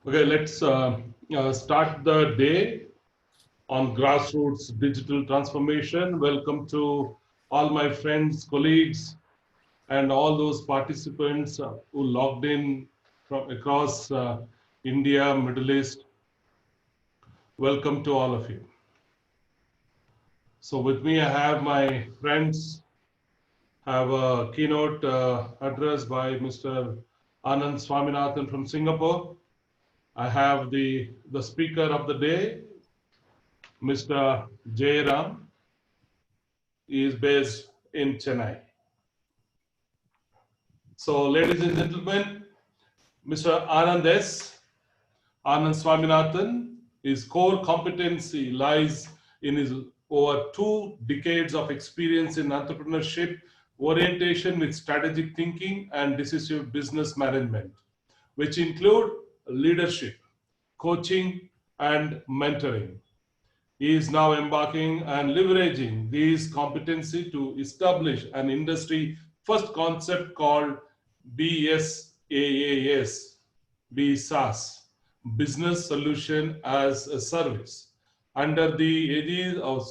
Okay, let's start the day on Grassroots Digital Transformation. Welcome to all my friends, colleagues, and all those participants who logged in from across India, Middle East. Welcome to all of you. So with me, I have my friends, have a keynote address by Mr. Anand Swaminathan from Singapore. I have the speaker of the day, Mr. J. Ram. He is based in Chennai. So, ladies and gentlemen, Mr. Anand S. Anand Swaminathan, his core competency lies in his over 2 decades of experience in entrepreneurship, orientation with strategic thinking, and decisive business management, which include leadership, coaching, and mentoring. He is now embarking and leveraging these competency to establish an industry first concept called BSAAS, BSaaS, Business Solution as a Service, under the aegis of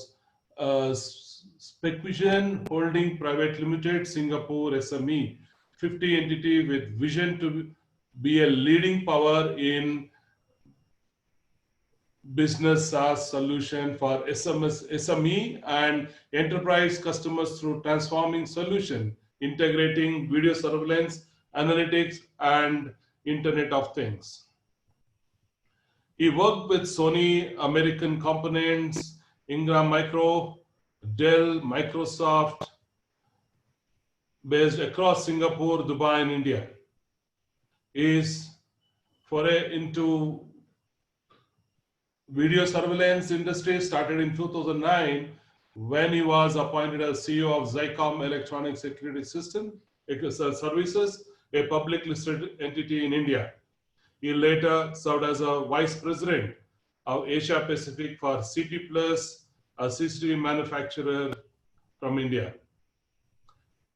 Specution Holding Private Limited, Singapore SME, 50 entity with vision to be a leading power in business SaaS solution for SME and enterprise customers through transforming solution, integrating video surveillance, analytics, and Internet of Things. He worked with Sony, American Components, Ingram Micro, Dell, Microsoft, based across Singapore, Dubai, and India. His foray into video surveillance industry started in 2009 when he was appointed as CEO of Zycom Electronic Security System Services, a public listed entity in India. He later served as a vice president of Asia Pacific for CT Plus, a CCTV manufacturer from India.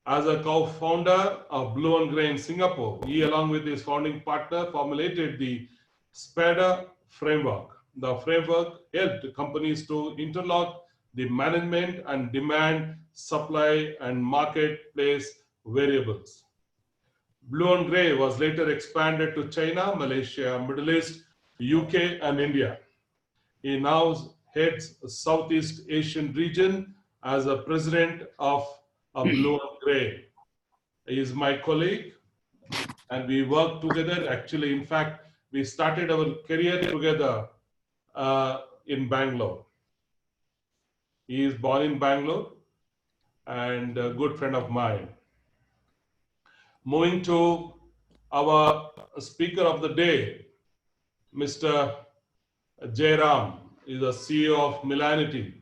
As a co-founder of Blue and Grey in Singapore, he, along with his founding partner, formulated the SPADA framework. The framework helped companies to interlock the management and demand, supply, and marketplace variables. Blue and Grey was later expanded to China, Malaysia, Middle East, UK, and India. He now heads the Southeast Asian region as a president of Blue and Grey. He is my colleague, and we work together. Actually, in fact, we started our career together in Bangalore. He is born in Bangalore and a good friend of mine. Moving to our speaker of the day, Mr. Jairam is the CEO of Milanity.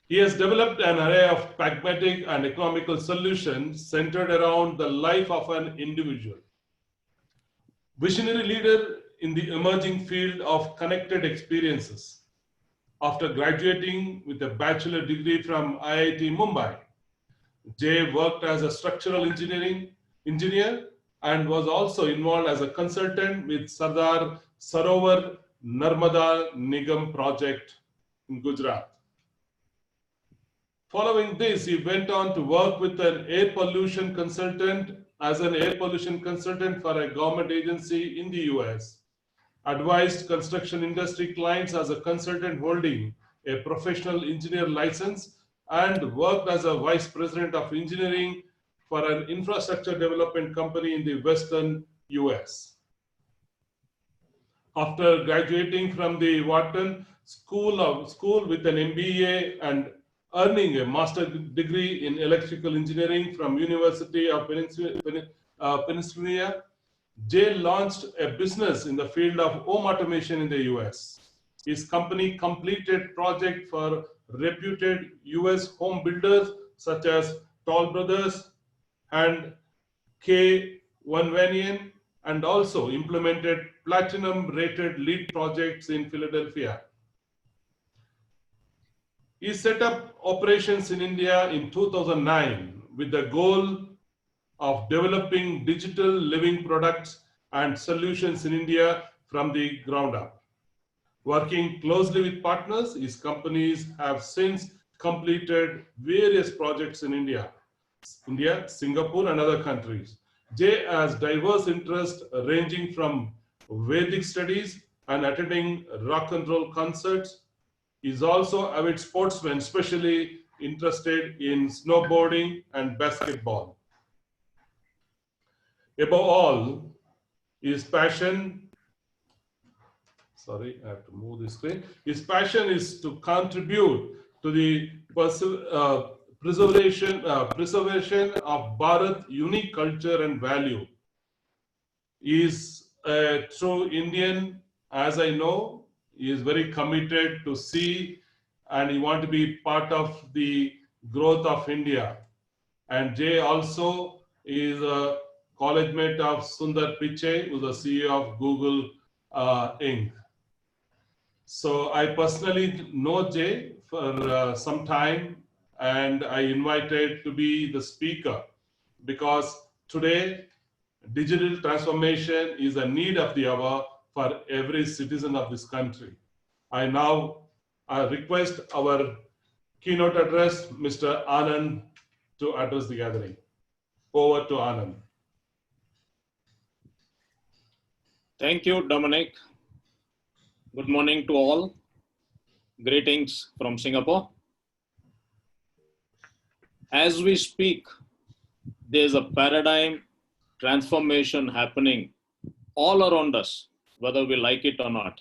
He has developed an array of pragmatic and economical solutions centered around the life of an individual. Visionary leader in the emerging field of connected experiences. After graduating with a bachelor degree from IIT Mumbai, Jay worked as a structural engineer and was also involved as a consultant with Sardar Sarovar Narmada Nigam project in Gujarat. Following this, he went on to work with an air pollution consultant as an air pollution consultant for a government agency in the US, advised construction industry clients as a consultant holding a professional engineer license, and worked as a vice president of engineering for an infrastructure development company in the Western US. After graduating from the Wharton School with an MBA and earning a master's degree in electrical engineering from University of Pennsylvania, Jay launched a business in the field of home automation in the US. His company completed projects for reputed US home builders such as Toll Brothers and K. Vanvanian, and also implemented platinum-rated lead projects in Philadelphia. He set up operations in India in 2009 with the goal of developing digital living products and solutions in India from the ground up. Working closely with partners, his companies have since completed various projects in India, Singapore, and other countries. Jay has diverse interests ranging from Vedic studies and attending rock and roll concerts. He is also an avid sportsman, especially interested in snowboarding and basketball. Above all, his passion, sorry, I have to move this screen. His passion is to contribute to the preservation of Bharat unique culture and value. He is a true Indian, as I know. He is very committed to see and he want to be part of the growth of India. And Jay also is a college mate of Sundar Pichai, who's the CEO of Google Inc. So I personally know Jay for some time, and I invited to be the speaker because today digital transformation is a need of the hour for every citizen of this country. I now request our keynote address, Mr. Anand, to address the gathering. Over to Anand. Thank you, Dominic. Good morning to all. Greetings from Singapore. As we speak, there's a paradigm transformation happening all around us, whether we like it or not.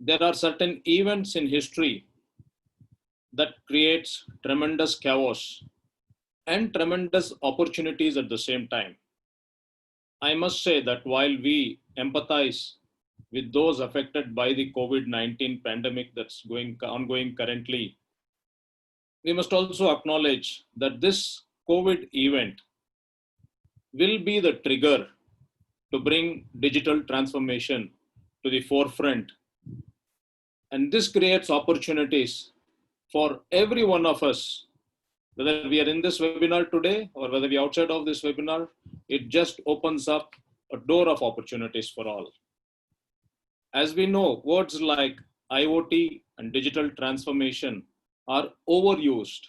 There are certain events in history that creates tremendous chaos and tremendous opportunities at the same time. I must say that while we empathize with those affected by the COVID-19 pandemic that's ongoing currently, we must also acknowledge that this COVID event will be the trigger to bring digital transformation to the forefront. And this creates opportunities for every one of us, whether we are in this webinar today or whether we are outside of this webinar. It just opens up a door of opportunities for all. As we know, words like IoT and digital transformation are overused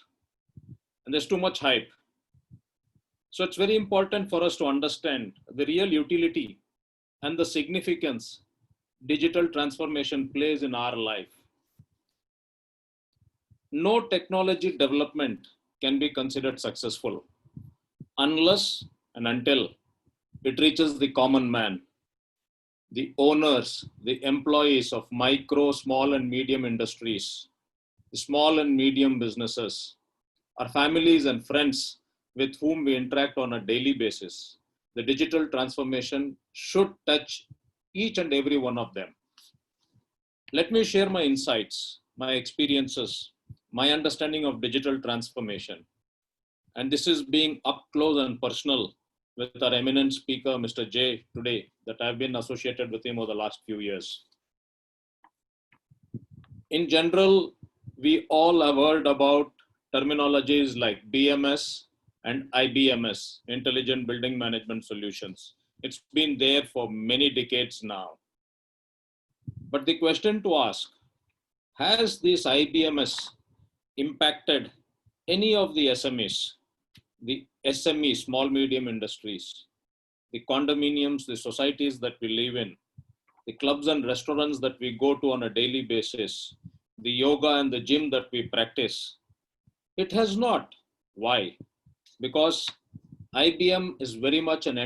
and there's too much hype. So it's very important for us to understand the real utility and the significance digital transformation plays in our life. No technology development can be considered successful unless and until it reaches the common man, the owners, the employees of micro, small and medium industries, the small and medium businesses, our families and friends with whom we interact on a daily basis. The digital transformation should touch each and every one of them. Let me share my insights, my experiences, my understanding of digital transformation. And this is being up close and personal with our eminent speaker, Mr. Jay, today, that I've been associated with him over the last few years. In general, we all have heard about terminologies like BMS and IBMS, Intelligent Building Management Solutions. It's been there for many decades now. But the question to ask, has this IBMS impacted any of the SMEs, the SME, small medium industries, the condominiums, the societies that we live in, the clubs and restaurants that we go to on a daily basis, the yoga and the gym that we practice? It has not. Why? Because IBMS is very much an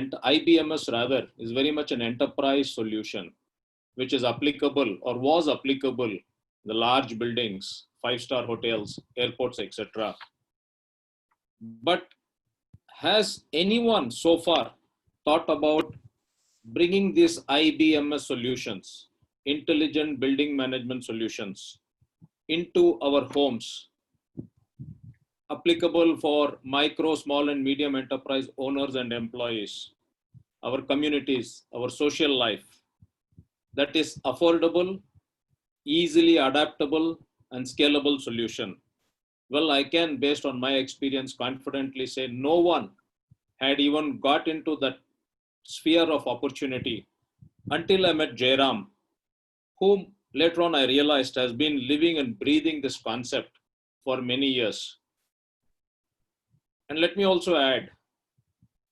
enterprise solution, which is applicable or was applicable the large buildings, 5-star hotels, airports, etc. But has anyone so far thought about bringing these IBMS solutions, intelligent building management solutions, into our homes, applicable for micro, small and medium enterprise owners and employees, our communities, our social life, that is affordable, easily adaptable and scalable solution? Well, I can, based on my experience, confidently say no one had even got into that sphere of opportunity until I met Jairam, whom later on I realized has been living and breathing this concept for many years. And let me also add,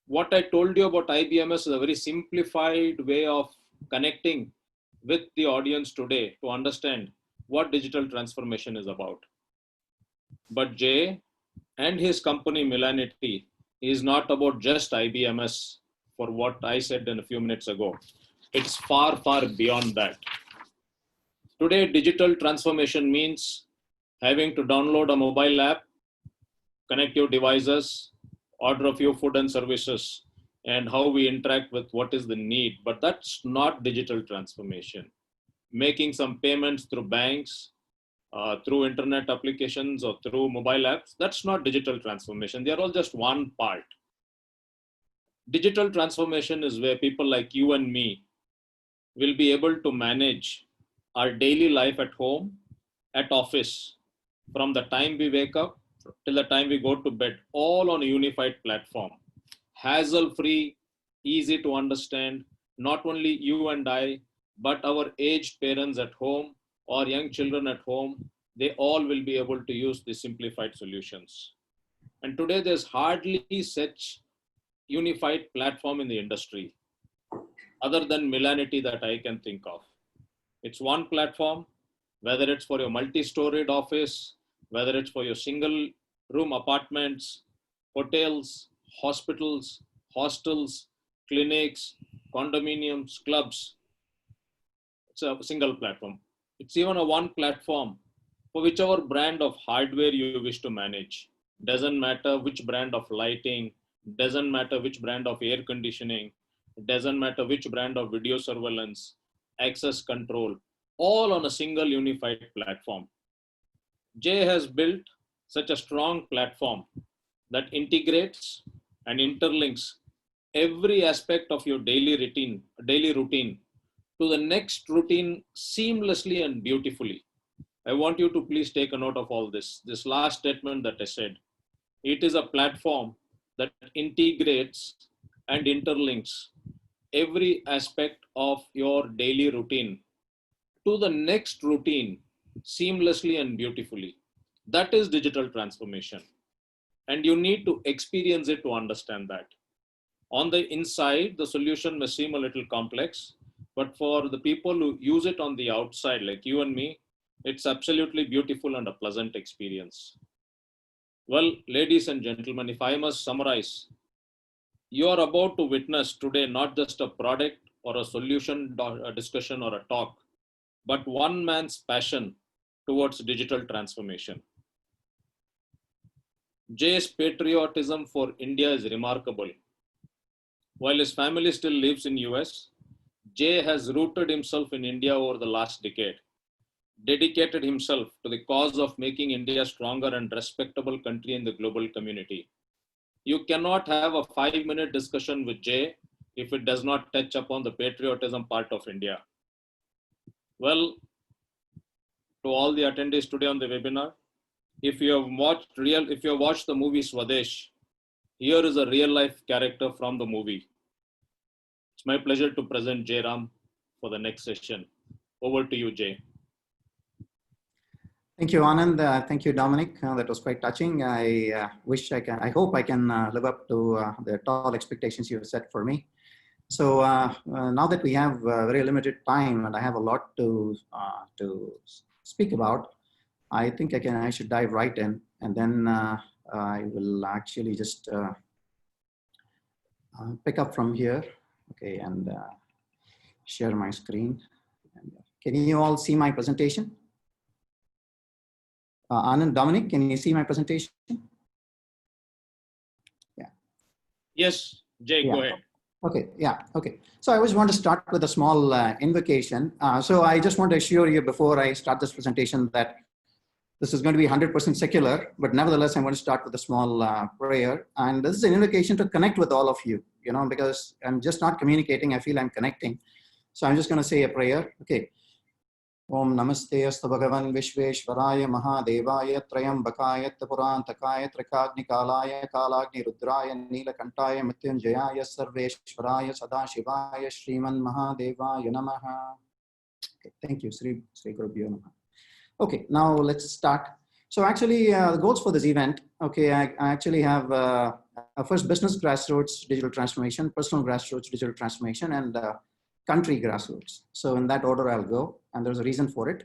what I told you about IBMS is a very simplified way of connecting with the audience today to understand what digital transformation is about. But Jay and his company Millanity is not about just IBMS for what I said in a few minutes ago. It's far, far beyond that. Today, digital transformation means having to download a mobile app, connect your devices, order a few food and services, and how we interact with what is the need. But that's not digital transformation. Making some payments through banks, through internet applications or through mobile apps, that's not digital transformation. They're all just one part. Digital transformation is where people like you and me will be able to manage our daily life at home, at office, from the time we wake up till the time we go to bed, all on a unified platform. Hassle-free, easy to understand, not only you and I, but our aged parents at home or young children at home, they all will be able to use the simplified solutions. And today there's hardly such unified platform in the industry other than Millanity that I can think of. It's one platform, whether it's for your multi-storied office, whether it's for your single room apartments, hotels, hospitals, hostels, clinics, condominiums, clubs. It's a single platform. It's even a one platform for whichever brand of hardware you wish to manage. Doesn't matter which brand of lighting, doesn't matter which brand of air conditioning, doesn't matter which brand of video surveillance, access control, all on a single unified platform. Jay has built such a strong platform that integrates and interlinks every aspect of your daily routine to the next routine seamlessly and beautifully. I want you to please take a note of all this. This last statement that I said, it is a platform that integrates and interlinks every aspect of your daily routine to the next routine seamlessly and beautifully. That is digital transformation. And you need to experience it to understand that. On the inside, the solution may seem a little complex, but for the people who use it on the outside, like you and me, it's absolutely beautiful and a pleasant experience. Well, ladies and gentlemen, if I must summarize, you are about to witness today not just a product or a solution, a discussion or a talk, but one man's passion towards digital transformation. Jay's patriotism for India is remarkable. While his family still lives in US, Jay has rooted himself in India over the last decade, dedicated himself to the cause of making India a stronger and respectable country in the global community. You cannot have a 5-minute discussion with Jay if it does not touch upon the patriotism part of India. Well, to all the attendees today on the webinar, if you have watched the movie Swadesh, here is a real life character from the movie. It's my pleasure to present Jay Ram for the next session. Over to you, Jay. Thank you, Anand. Thank you, Dominic. That was quite touching. I hope I can live up to the tall expectations you have set for me. So now that we have very limited time and I have a lot to speak about, I think I should dive right in, and then I will actually just pick up from here. Okay, and share my screen. Can you all see my presentation? Anand, Dominic, can you see my presentation? Yeah. Yes, Jay, yeah. Go ahead. Okay, yeah, okay. So I always want to start with a small invocation. So I just want to assure you before I start this presentation that this is going to be 100% secular, but nevertheless, I'm going to start with a small prayer. And this is an invocation to connect with all of you, because I'm just not communicating, I feel I'm connecting. So I'm just going to say a prayer. Okay. Om Namaste Astu Bhagavan Vishveshwaraya Mahadevaya Trayambakaya Purantakaya Trikagnikalaya Kalagni Rudraya Neelakantaya Mrityunjayaya Sarveshwaraya Sadashivaya Shriman Mahadevaya Namaha. Okay, thank you, Sri Gurubhyo Namaha. Okay, now let's start. So actually, the goals for this event, okay, I actually have first business grassroots digital transformation, personal grassroots digital transformation, and country grassroots. So in that order I'll go, and there's a reason for it.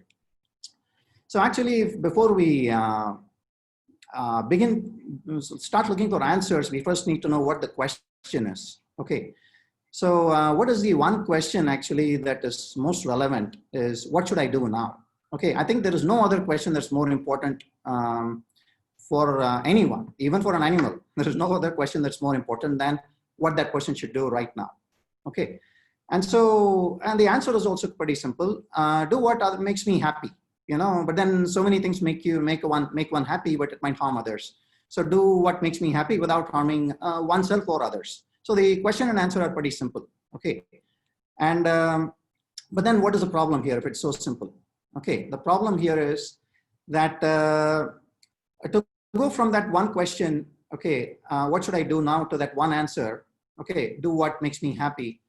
So actually, before we start looking for answers, we first need to know what the question is. Okay, so what is the one question actually that is most relevant is, what should I do now? Okay, I think there is no other question that's more important for anyone, even for an animal. There is no other question that's more important than what that person should do right now. Okay, and so, and the answer is also pretty simple. Do what makes me happy, you know, but then so many things make one happy, but it might harm others. So do what makes me happy without harming oneself or others. So the question and answer are pretty simple. Okay, and but then what is the problem here if it's so simple? Okay, the problem here is that to go from that one question, okay, what should I do now, to that one answer, okay, do what makes me happy.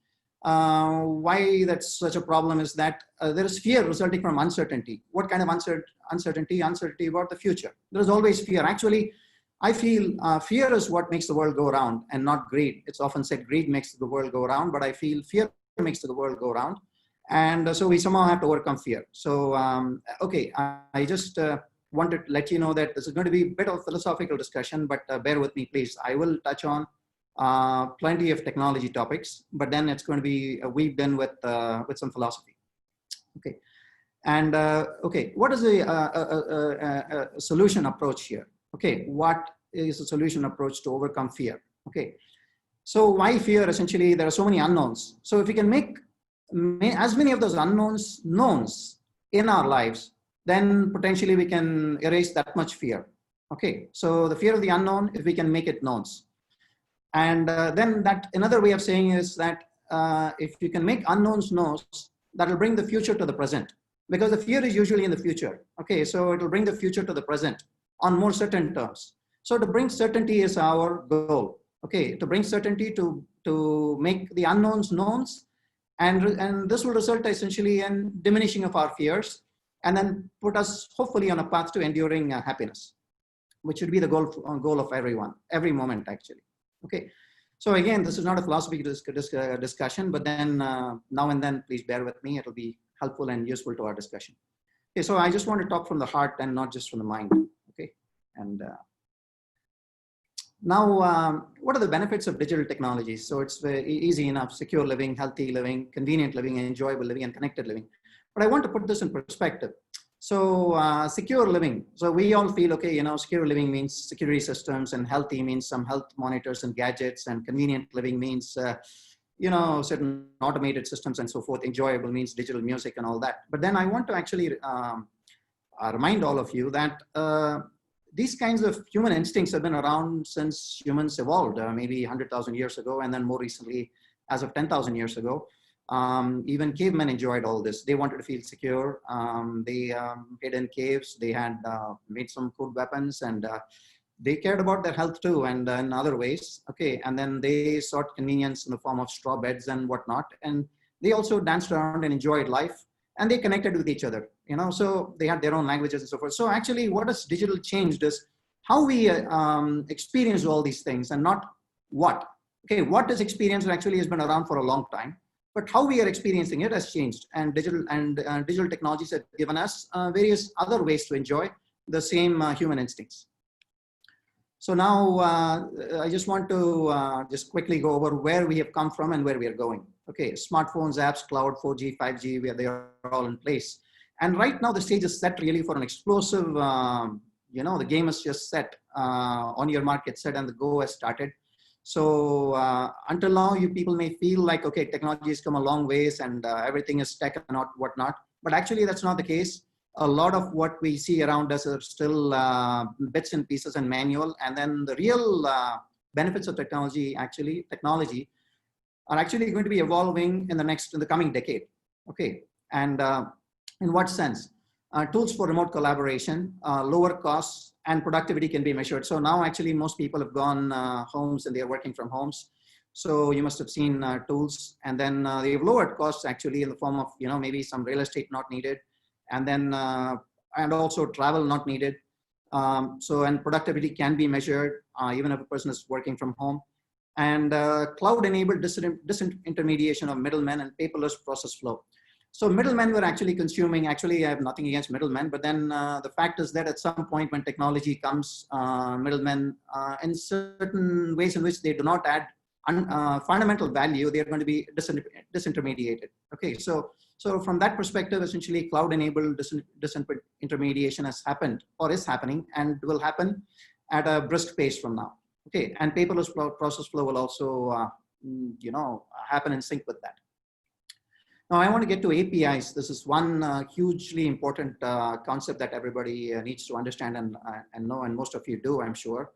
Why that's such a problem is that there is fear resulting from uncertainty. What kind of uncertainty? Uncertainty about the future. There is always fear. Actually, I feel fear is what makes the world go round and not greed. It's often said greed makes the world go round, but I feel fear makes the world go round. And so we somehow have to overcome fear. So, okay, I just wanted to let you know that this is going to be a bit of philosophical discussion, but bear with me, please. I will touch on plenty of technology topics, but then it's going to be weaved in with some philosophy. Okay, and okay, what is a solution approach here? Okay, what is a solution approach to overcome fear? Okay, so why fear? Essentially, there are so many unknowns. So if we can make as many of those unknowns knowns in our lives, then potentially we can erase that much fear. Okay, so the fear of the unknown, if we can make it knowns. And then that another way of saying is that if you can make unknowns knowns, that will bring the future to the present, because the fear is usually in the future. Okay, so it will bring the future to the present on more certain terms. So to bring certainty is our goal. Okay, to bring certainty, to make the unknowns knowns, and this will result essentially in diminishing of our fears, and then put us hopefully on a path to enduring happiness, which should be the goal of everyone, every moment actually. Okay, so again, this is not a philosophy discussion, but then now and then, please bear with me. It'll be helpful and useful to our discussion. Okay, so I just want to talk from the heart and not just from the mind. Okay, and now, what are the benefits of digital technologies? So it's very easy enough: secure living, healthy living, convenient living, enjoyable living, and connected living. But I want to put this in perspective. So secure living. So we all feel, okay, you know, secure living means security systems, and healthy means some health monitors and gadgets, and convenient living means, you know, certain automated systems and so forth. Enjoyable means digital music and all that. But then I want to actually remind all of you that these kinds of human instincts have been around since humans evolved, maybe 100,000 years ago, and then more recently, as of 10,000 years ago. Even cavemen enjoyed all this. They wanted to feel secure. They hid in caves. They had made some crude weapons, and they cared about their health too, and in other ways. Okay, and then they sought convenience in the form of straw beds and whatnot. And they also danced around and enjoyed life, and they connected with each other. You know, so they had their own languages and so forth. So actually, what has digital changed is how we experience all these things, and not what. Okay, what is experienced actually has been around for a long time. But how we are experiencing it has changed, and digital technologies have given us various other ways to enjoy the same human instincts. So now I just want to just quickly go over where we have come from and where we are going. Okay, smartphones, apps, cloud, 4G, 5G, they are all in place. And right now the stage is set really for an explosive, you know, the game is just set, on your mark, get set, and the go has started. So until now, you people may feel like, okay, technology has come a long ways and everything is tech and not whatnot. But actually, that's not the case. A lot of what we see around us are still bits and pieces and manual. And then the real benefits of technology are actually going to be evolving in the coming decade. Okay, and In what sense? Tools for remote collaboration, lower costs, and productivity can be measured. So now actually most people have gone homes and they're working from homes. So you must have seen tools, and then they have lowered costs actually in the form of, maybe some real estate not needed, and then and also travel not needed. And productivity can be measured even if a person is working from home. And cloud-enabled disintermediation of middlemen and paperless process flow. So middlemen were actually consuming, actually I have nothing against middlemen, but then the fact is that at some point when technology comes, middlemen in certain ways in which they do not add fundamental value, they are going to be disintermediated. Okay, so from that perspective, essentially cloud-enabled disintermediation has happened or is happening and will happen at a brisk pace from now. Okay, and paperless process flow will also, happen in sync with that. Now I want to get to APIs. This is one hugely important concept that everybody needs to understand and know, and most of you do, I'm sure.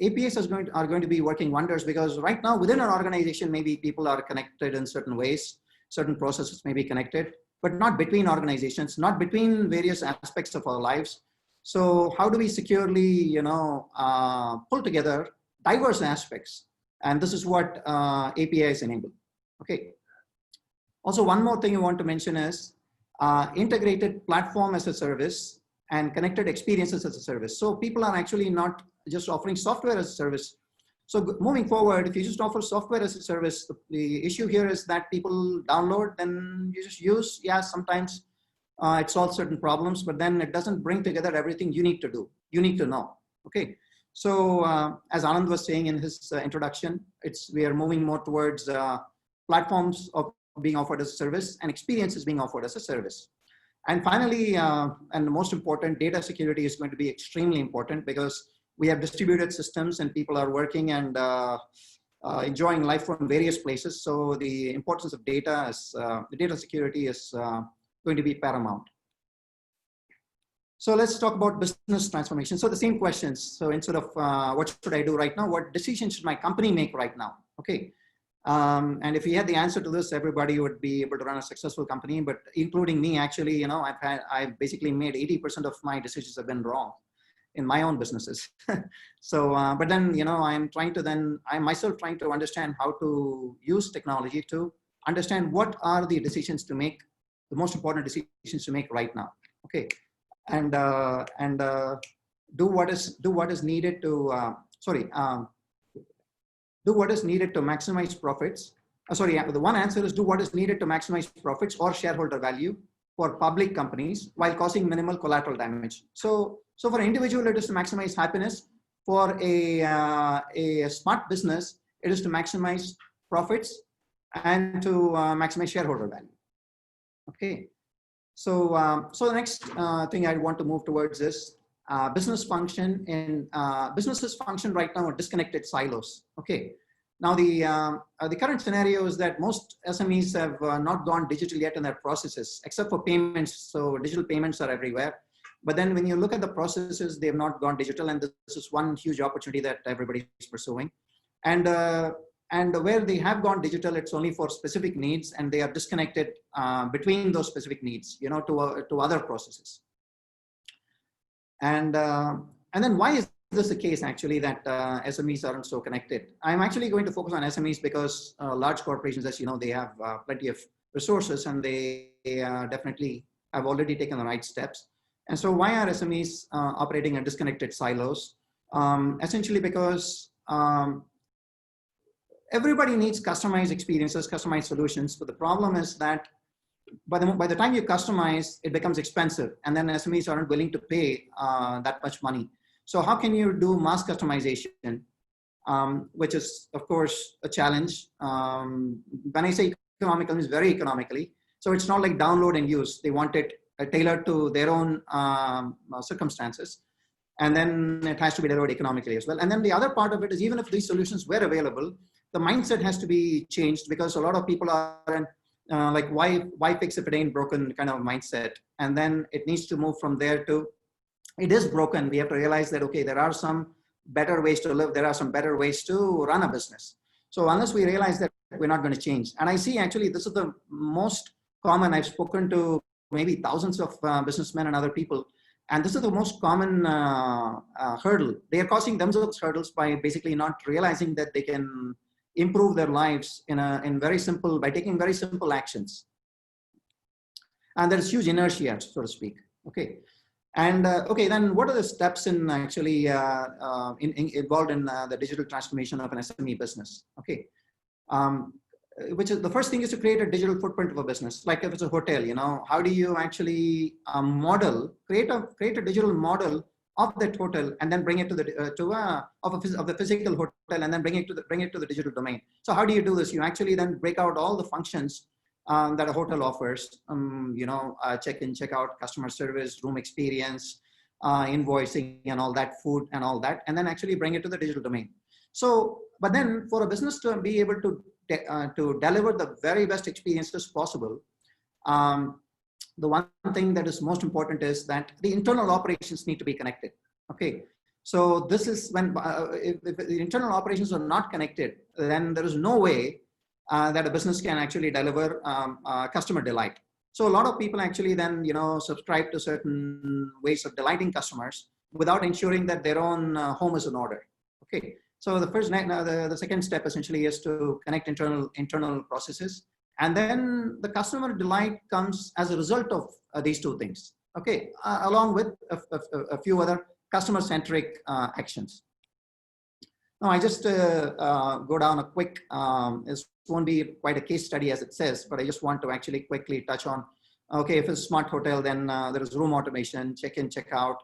APIs are going to be working wonders, because right now within an organization, maybe people are connected in certain ways, certain processes may be connected, but not between organizations, not between various aspects of our lives. So how do we securely, pull together diverse aspects? And this is what APIs enable. Okay. Also, one more thing I want to mention is integrated platform as a service and connected experiences as a service. So people are actually not just offering software as a service. So moving forward, if you just offer software as a service, the issue here is that people download, then you just use. Yeah, sometimes it solves certain problems, but then it doesn't bring together everything you need to do, you need to know. Okay. So as Anand was saying in his introduction, we are moving more towards platforms of being offered as a service and experiences being offered as a service. And finally, and the most important, data security is going to be extremely important, because we have distributed systems and people are working and enjoying life from various places. So the importance of data is, the data security is going to be paramount. So let's talk about business transformation. So the same questions. So instead of what should I do right now, what decisions should my company make right now? Okay. And if we had the answer to this, everybody would be able to run a successful company, but including me, actually, I've basically made 80% of my decisions have been wrong in my own businesses. So, but then, I'm myself trying to understand how to use technology to understand what are the decisions to make, the most important decisions to make right now. Okay. And do what is needed to, do what is needed to maximize profits. The one answer is do what is needed to maximize profits or shareholder value for public companies while causing minimal collateral damage. So for an individual, it is to maximize happiness. For a smart business, it is to maximize profits and to maximize shareholder value. Okay. So the next thing I want to move towards is businesses function right now are disconnected silos. Okay. Now the current scenario is that most SMEs have not gone digital yet in their processes, except for payments. So digital payments are everywhere. But then when you look at the processes, they have not gone digital, and this is one huge opportunity that everybody is pursuing. And where they have gone digital, it's only for specific needs, and they are disconnected between those specific needs, to other processes. And then why is this the case actually that SMEs aren't so connected? I'm actually going to focus on SMEs because large corporations, as you know, they have plenty of resources, and they definitely have already taken the right steps. And so why are SMEs operating in disconnected silos? Essentially because everybody needs customized experiences, customized solutions. But the problem is that by the time you customize, it becomes expensive, and then SMEs aren't willing to pay that much money. So how can you do mass customization, which is, of course, a challenge. When I say economical, it's very economically. So it's not like download and use. They want it tailored to their own circumstances. And then it has to be delivered economically as well. And then the other part of it is, even if these solutions were available, the mindset has to be changed, because a lot of people are in like, why fix if it ain't broken kind of mindset. And then it needs to move from there to, it is broken. We have to realize that, okay, there are some better ways to live. There are some better ways to run a business. So unless we realize that, we're not going to change. And I see actually this is the most common. I've spoken to maybe thousands of businessmen and other people, and this is the most common hurdle. They are causing themselves hurdles by basically not realizing that they can improve their lives in very simple, by taking very simple actions. And there's huge inertia, so to speak. Okay. And okay, then what are the steps in actually involved in the digital transformation of an SME business? Okay. Which is the first thing is to create a digital footprint of a business. Like if it's a hotel, you know, how do you actually create a digital model of that hotel and then bring it to the of the physical hotel and then bring it to the digital domain. So how do you do this? You actually then break out all the functions that a hotel offers, you know, check-in, check-out, customer service, room experience, invoicing and all that, food and all that, and then actually bring it to the digital domain. So, but then for a business to be able to deliver the very best experiences possible, the one thing that is most important is that the internal operations need to be connected. Okay, so this is when if the internal operations are not connected, then there is no way that a business can actually deliver customer delight. So a lot of people actually then, you know, subscribe to certain ways of delighting customers without ensuring that their own home is in order. Okay, so the second step essentially is to connect internal processes, and then the customer delight comes as a result of these two things. Okay, along with a few other customer-centric actions. Now, I just go down a quick, this won't be quite a case study as it says, but I just want to actually quickly touch on, okay, if it's a smart hotel, then there is room automation, check-in, check-out,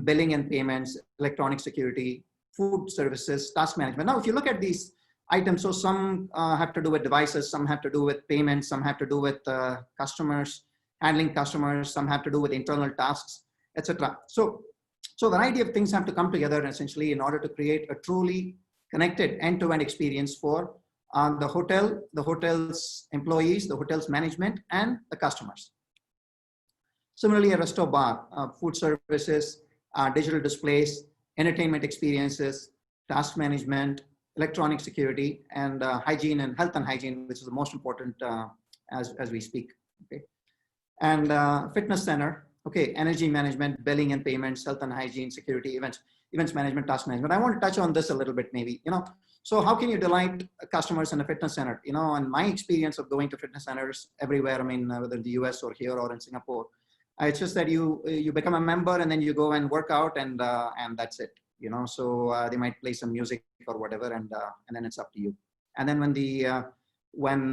billing and payments, electronic security, food services, task management. Now, if you look at these items, so some have to do with devices, some have to do with payments, some have to do with customers, handling customers, some have to do with internal tasks, etc. So a variety of things have to come together essentially in order to create a truly connected end-to-end experience for the hotel, the hotel's employees, the hotel's management, and the customers. Similarly, a resto bar, food services, digital displays, entertainment experiences, task management, electronic security, and hygiene and health and hygiene, which is the most important as we speak. Okay, and fitness center. Okay, energy management, billing and payments, health and hygiene, security, events management, task management. I want to touch on this a little bit, maybe. You know, so how can you delight customers in a fitness center? You know, and my experience of going to fitness centers everywhere, I mean, whether in the US or here or in Singapore, it's just that you become a member and then you go and work out and that's it. You know, so they might play some music or whatever, and then it's up to you. And then when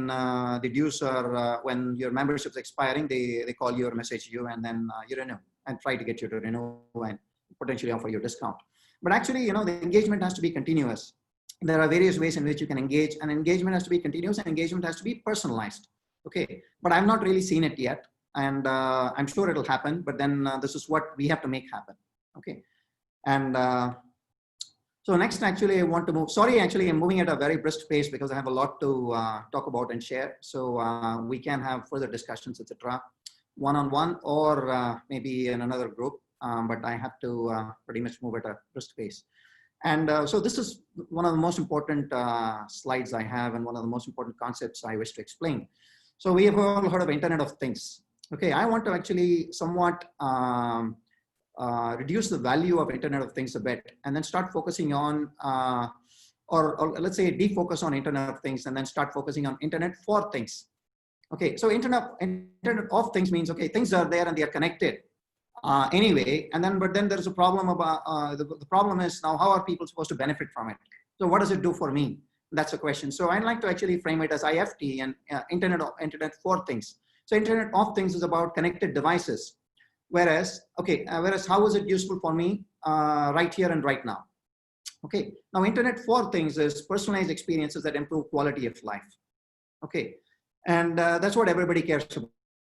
the dues are when your membership is expiring, they call you or message you, and then you renew and try to get you to renew and potentially offer you a discount. But actually, you know, the engagement has to be continuous. There are various ways in which you can engage, and engagement has to be continuous, and engagement has to be personalized. Okay, but I've not really seen it yet, and I'm sure it'll happen. But then this is what we have to make happen. Okay, and so next, actually, I want to move. Sorry, actually, I'm moving at a very brisk pace because I have a lot to talk about and share. So we can have further discussions, etc., one-on-one or maybe in another group. But I have to pretty much move at a brisk pace. And so this is one of the most important slides I have, and one of the most important concepts I wish to explain. So we have all heard of Internet of Things. Okay, I want to actually somewhat reduce the value of Internet of Things a bit, and then start focusing on, or let's say defocus on Internet of Things, and then start focusing on Internet for Things. Okay, so Internet of Things means, okay, things are there and they are connected anyway, and then, but then there's a problem about, the problem is now how are people supposed to benefit from it? So what does it do for me? That's the question. So I'd like to actually frame it as IFT and Internet for Things. So Internet of Things is about connected devices. Whereas how is it useful for me right here and right now? Okay, now Internet for Things is personalized experiences that improve quality of life. Okay, and that's what everybody cares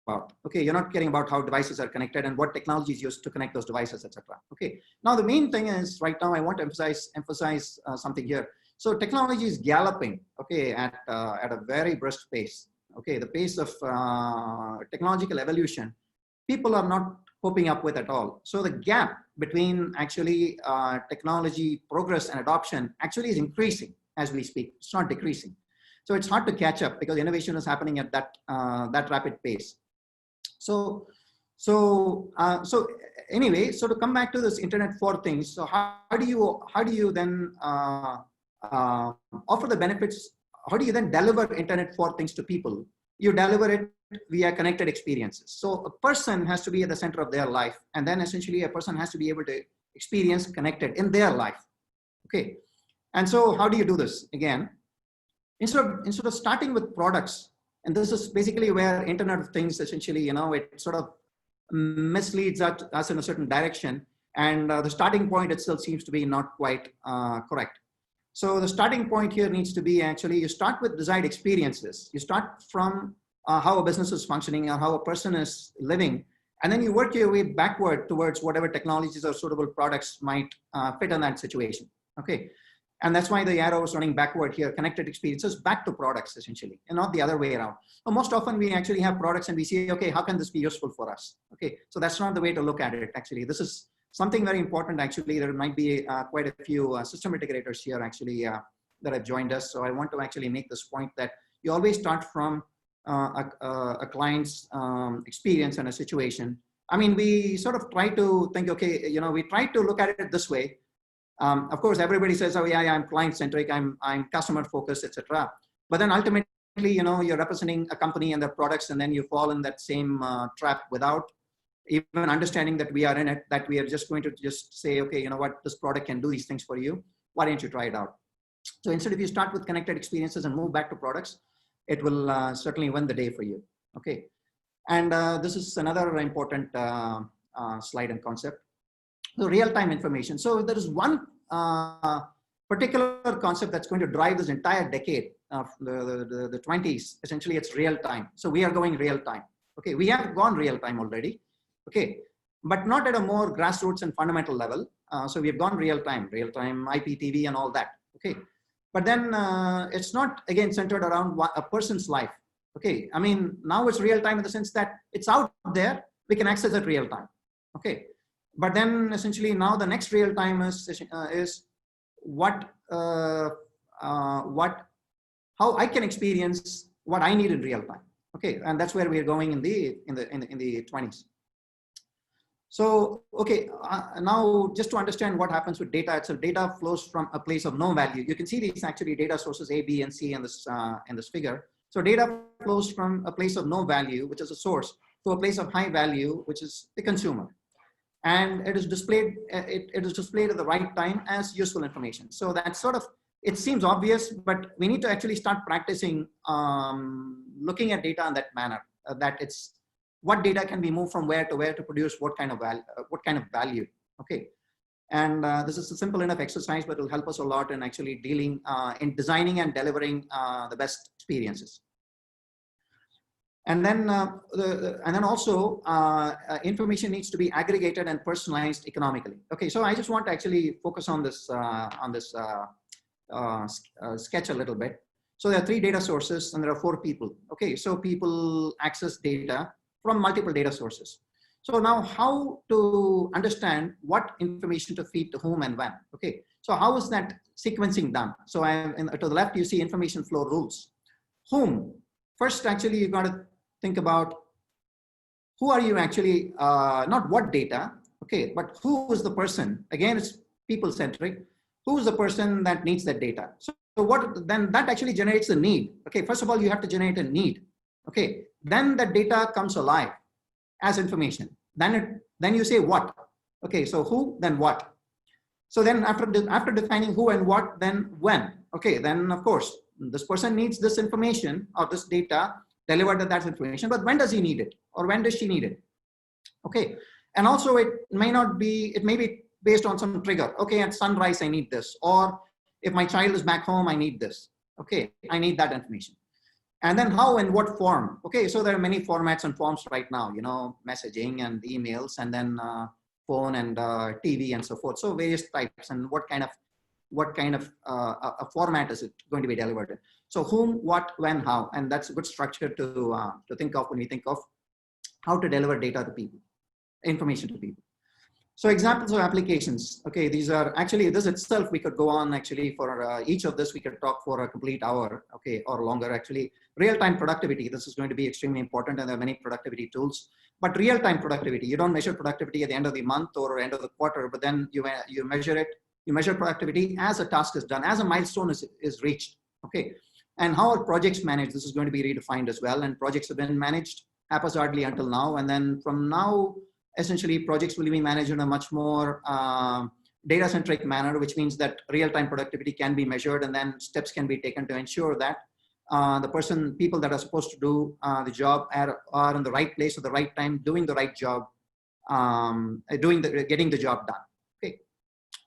about. Okay, you're not caring about how devices are connected and what technology is used to connect those devices, etc. Okay, now the main thing is right now I want to emphasize something here. So technology is galloping, okay, at a very brisk pace. Okay, the pace of technological evolution, people are not coping up with at all. So the gap between actually technology progress and adoption actually is increasing as we speak. It's not decreasing. So it's hard to catch up because innovation is happening at that rapid pace. So anyway, so to come back to this Internet for Things, so how do you then offer the benefits? How do you then deliver Internet for Things to people? You deliver it via connected experiences. So a person has to be at the center of their life, and then essentially a person has to be able to experience connected in their life. Okay, and so how do you do this? Again, instead of starting with products, and this is basically where Internet of Things essentially, it sort of misleads us in a certain direction, and the starting point itself seems to be not quite correct. So the starting point here needs to be actually, you start with desired experiences. You start from how a business is functioning or how a person is living, and then you work your way backward towards whatever technologies or suitable products might fit in that situation. Okay. And that's why the arrow is running backward here, connected experiences back to products essentially, and not the other way around. So most often we actually have products and we say, okay, how can this be useful for us? Okay, so that's not the way to look at it actually. This is something very important actually. There might be quite a few system integrators here actually that have joined us. So I want to actually make this point that you always start from a client's experience and a situation. I mean, we sort of try to think, okay, we try to look at it this way. Of course, everybody says, oh yeah, I'm client-centric, I'm customer-focused, etc. But then ultimately, you're representing a company and their products, and then you fall in that same trap without even understanding that we are in it, that we are just going to just say, okay, you know what, this product can do these things for you. Why don't you try it out? So instead, if you start with connected experiences and move back to products, it will certainly win the day for you. Okay. And this is another important slide and concept. The real-time information. So there is one particular concept that's going to drive this entire decade of the 20s. Essentially, it's real-time. So we are going real-time. Okay, we have gone real-time already. Okay, but not at a more grassroots and fundamental level. So we have gone real-time IPTV and all that. Okay, but then it's not again centered around a person's life. Okay, I mean now it's real-time in the sense that it's out there. We can access it real-time. Okay. But then essentially now the next real time is how I can experience what I need in real time. Okay, and that's where we are going in the 20s. So okay, now just to understand what happens with data itself, data flows from a place of no value. You can see these actually data sources A, B, and C in this figure. So data flows from a place of no value, which is a source, to a place of high value, which is the consumer. And it is displayed. It is displayed at the right time as useful information. So that's sort of, it seems obvious, but we need to actually start practicing looking at data in that manner. That it's what data can be moved from where to produce what kind of value. Okay, and this is a simple enough exercise, but it will help us a lot in actually dealing in designing and delivering the best experiences. And then, also information needs to be aggregated and personalized economically. Okay, so I just want to actually focus on this sketch a little bit. So there are 3 data sources and there are 4 people. Okay, so people access data from multiple data sources. So now how to understand what information to feed to whom and when. Okay, so how is that sequencing done? So to the left, you see information flow rules. Whom? First, actually, you got to think about who are you actually, not what data, okay, but who is the person? Again, it's people-centric. Who is the person that needs that data? So what then that actually generates a need. Okay, first of all, you have to generate a need. Okay, then the data comes alive as information. Then you say what? Okay, so who, then what? So then after defining who and what, then when? Okay, then of course, this person needs this information or this data delivered that information, but when does he need it or when does she need it? Okay, and also it may be based on some trigger. Okay, at sunrise I need this, or if my child is back home I need this. Okay, I need that information. And then how and what form? Okay, so there are many formats and forms right now, messaging and emails, and then phone and TV and so forth. So various types, and what kind of a format is it going to be delivered in? So whom, what, when, how, and that's a good structure to think of when we think of how to deliver data to people, information to people. So examples of applications. Okay, these are actually, this itself, we could go on actually for each of this, we could talk for a complete hour, okay, or longer actually. Real-time productivity, this is going to be extremely important, and there are many productivity tools. But real-time productivity, you don't measure productivity at the end of the month or end of the quarter, but then you measure it, you measure productivity as a task is done, as a milestone is reached, okay. And how are projects managed? This is going to be redefined as well, and projects have been managed haphazardly until now, and then from now, essentially, projects will be managed in a much more data-centric manner, which means that real-time productivity can be measured, and then steps can be taken to ensure that people that are supposed to do the job are in the right place at the right time, doing the right job, getting the job done. Okay,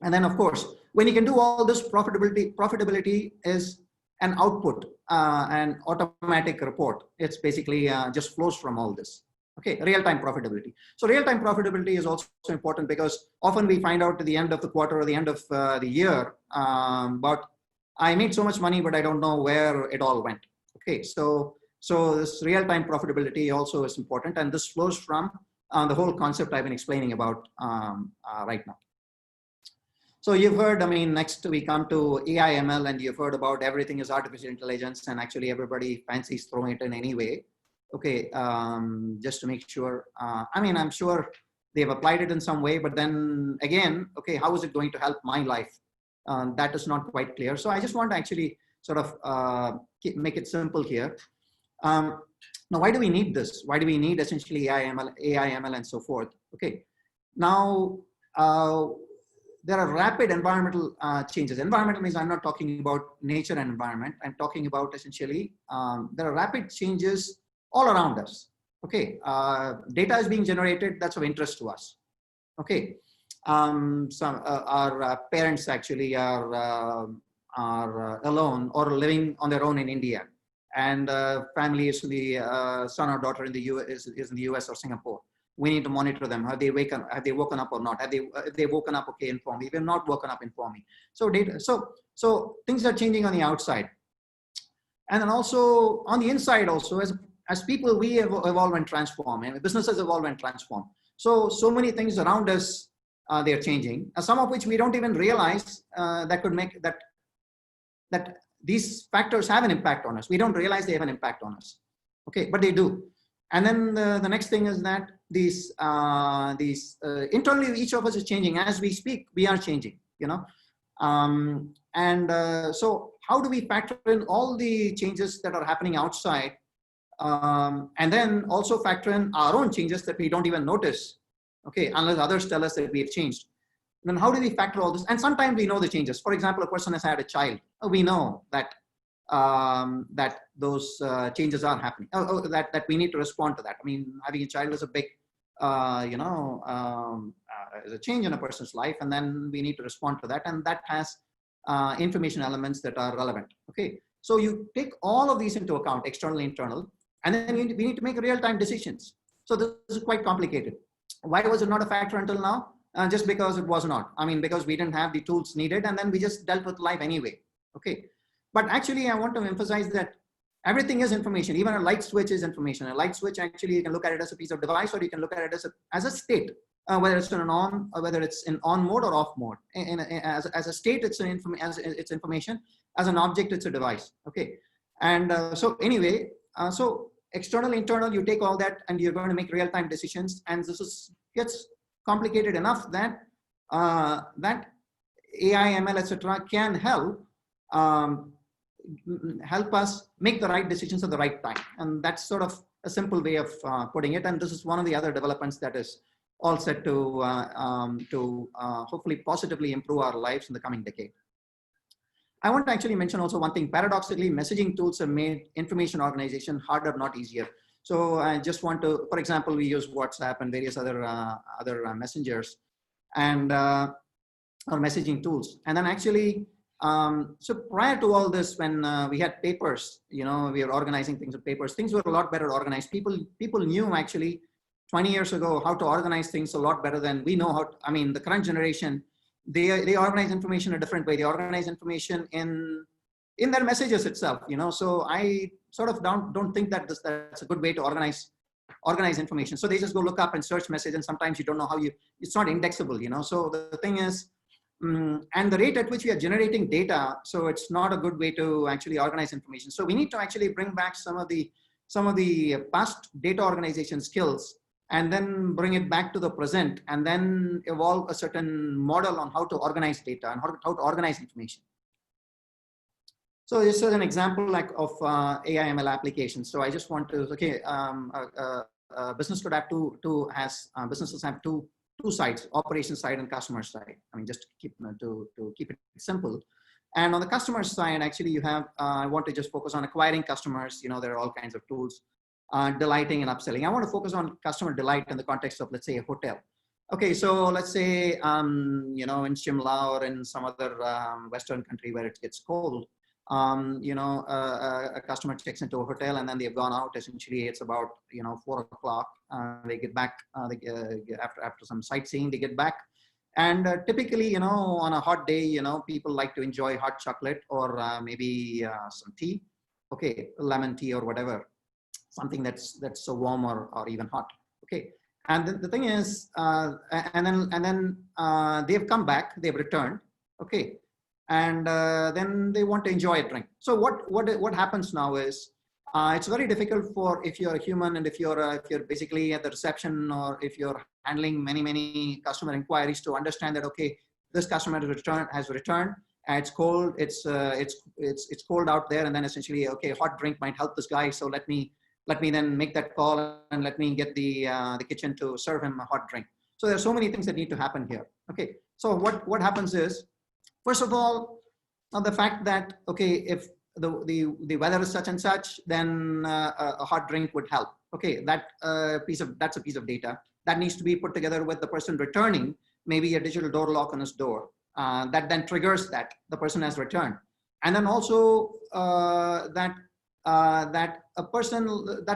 and then of course, when you can do all this, profitability is an output, an automatic report. It's basically just flows from all this. Okay, real-time profitability. So real-time profitability is also important because often we find out at the end of the quarter or the end of the year, but I made so much money, but I don't know where it all went. Okay, so this real-time profitability also is important, and this flows from the whole concept I've been explaining about right now. So you've heard, I mean, next we come to AI ML, and you've heard about everything is artificial intelligence, and actually everybody fancies throwing it in any way. Okay, just to make sure, I mean, I'm sure they've applied it in some way, but then again, okay, how is it going to help my life? That is not quite clear. So I just want to actually sort of make it simple here. Now, why do we need this? Why do we need essentially AI, ML, and so forth? Okay, now there are rapid environmental changes. Environmental means I'm not talking about nature and environment. I'm talking about essentially, there are rapid changes all around us. Okay, data is being generated that's of interest to us. Okay, our parents actually are alone or living on their own in India, and family is the son or daughter in the US is in the US or Singapore. We need to monitor them. Have they woken up or not? Have they woken up? Okay, inform me. If they're not woken up, inform me. So data. So things are changing on the outside, and then also on the inside also as people, we evolve and transform, and businesses evolve and transform. So many things around us, they're changing, some of which we don't even realize that could make that these factors have an impact on us. We don't realize they have an impact on us. Okay, but they do. And then the next thing is that these internally, each of us is changing as we speak. We are changing, you know. So how do we factor in all the changes that are happening outside? And then also factor in our own changes that we don't even notice, okay, unless others tell us that we have changed. Then how do we factor all this? And sometimes we know the changes. For example, a person has had a child. We know that that those changes are happening. That we need to respond to that. I mean, having a child is a big, is a change in a person's life, and then we need to respond to that. And that has information elements that are relevant. Okay, so you take all of these into account, external, internal. And then we need to make real-time decisions. So this is quite complicated. Why was it not a factor until now? Just because it was not. I mean, because we didn't have the tools needed, and then we just dealt with life anyway. Okay. But actually, I want to emphasize that everything is information. Even a light switch is information. A light switch, actually, you can look at it as a piece of device, or you can look at it as a state, whether it's an on or whether it's in on mode or off mode. As a state, it's information. As an object, it's a device. Okay. And so anyway, so external, internal, you take all that and you're going to make real-time decisions. And this gets complicated enough that that AI, ML, etc., can help us make the right decisions at the right time. And that's sort of a simple way of putting it. And this is one of the other developments that is all set to hopefully positively improve our lives in the coming decade. I want to actually mention also one thing. Paradoxically, messaging tools have made information organization harder, not easier. So I just want to, for example, we use WhatsApp and various other messengers and or messaging tools. And then actually, so prior to all this, when we had papers, you know, we were organizing things with papers, things were a lot better organized. People knew actually 20 years ago how to organize things a lot better than we know how to, I mean, the current generation, they organize information a different way. They organize information in their messages itself, you know. So I sort of don't think that that's a good way to organize organize information. So they just go look up and search message, and sometimes you don't know how it's not indexable, you know. So the thing is, and the rate at which we are generating data, so it's not a good way to actually organize information. So we need to actually bring back some of the past data organization skills, and then bring it back to the present, and then evolve a certain model on how to organize data and how to organize information. So this is an example like of AI ML applications. So I just want to, okay, business could have businesses have two sides, operation side and customer side. I mean, just to keep it simple. And on the customer side, actually you have, I want to just focus on acquiring customers. You know, there are all kinds of tools, delighting and upselling. I want to focus on customer delight in the context of, let's say, a hotel. Okay, so let's say, you know, in Shimla or in some other Western country where it gets cold, you know, a customer checks into a hotel and then they've gone out. Essentially, it's about, you know, 4 o'clock. They get back after some sightseeing. They get back, and typically, you know, on a hot day, you know, people like to enjoy hot chocolate or maybe some tea. Okay, lemon tea or whatever, something that's so warm or even hot. Okay, and the thing is, and then they've come back, they've returned. Okay. And then they want to enjoy a drink. So what happens now is, it's very difficult for, if you're a human and if you're basically at the reception, or if you're handling many customer inquiries, to understand that, okay, this customer has returned. It's cold. It's cold out there, and then essentially, okay, hot drink might help this guy. So let me then make that call and let me get the kitchen to serve him a hot drink. So there's so many things that need to happen here. Okay. So what happens is, first of all, the fact that, okay, if the weather is such and such, then a hot drink would help. Okay, that's a piece of data that needs to be put together with the person returning, maybe a digital door lock on his door, that then triggers that the person has returned, and then also that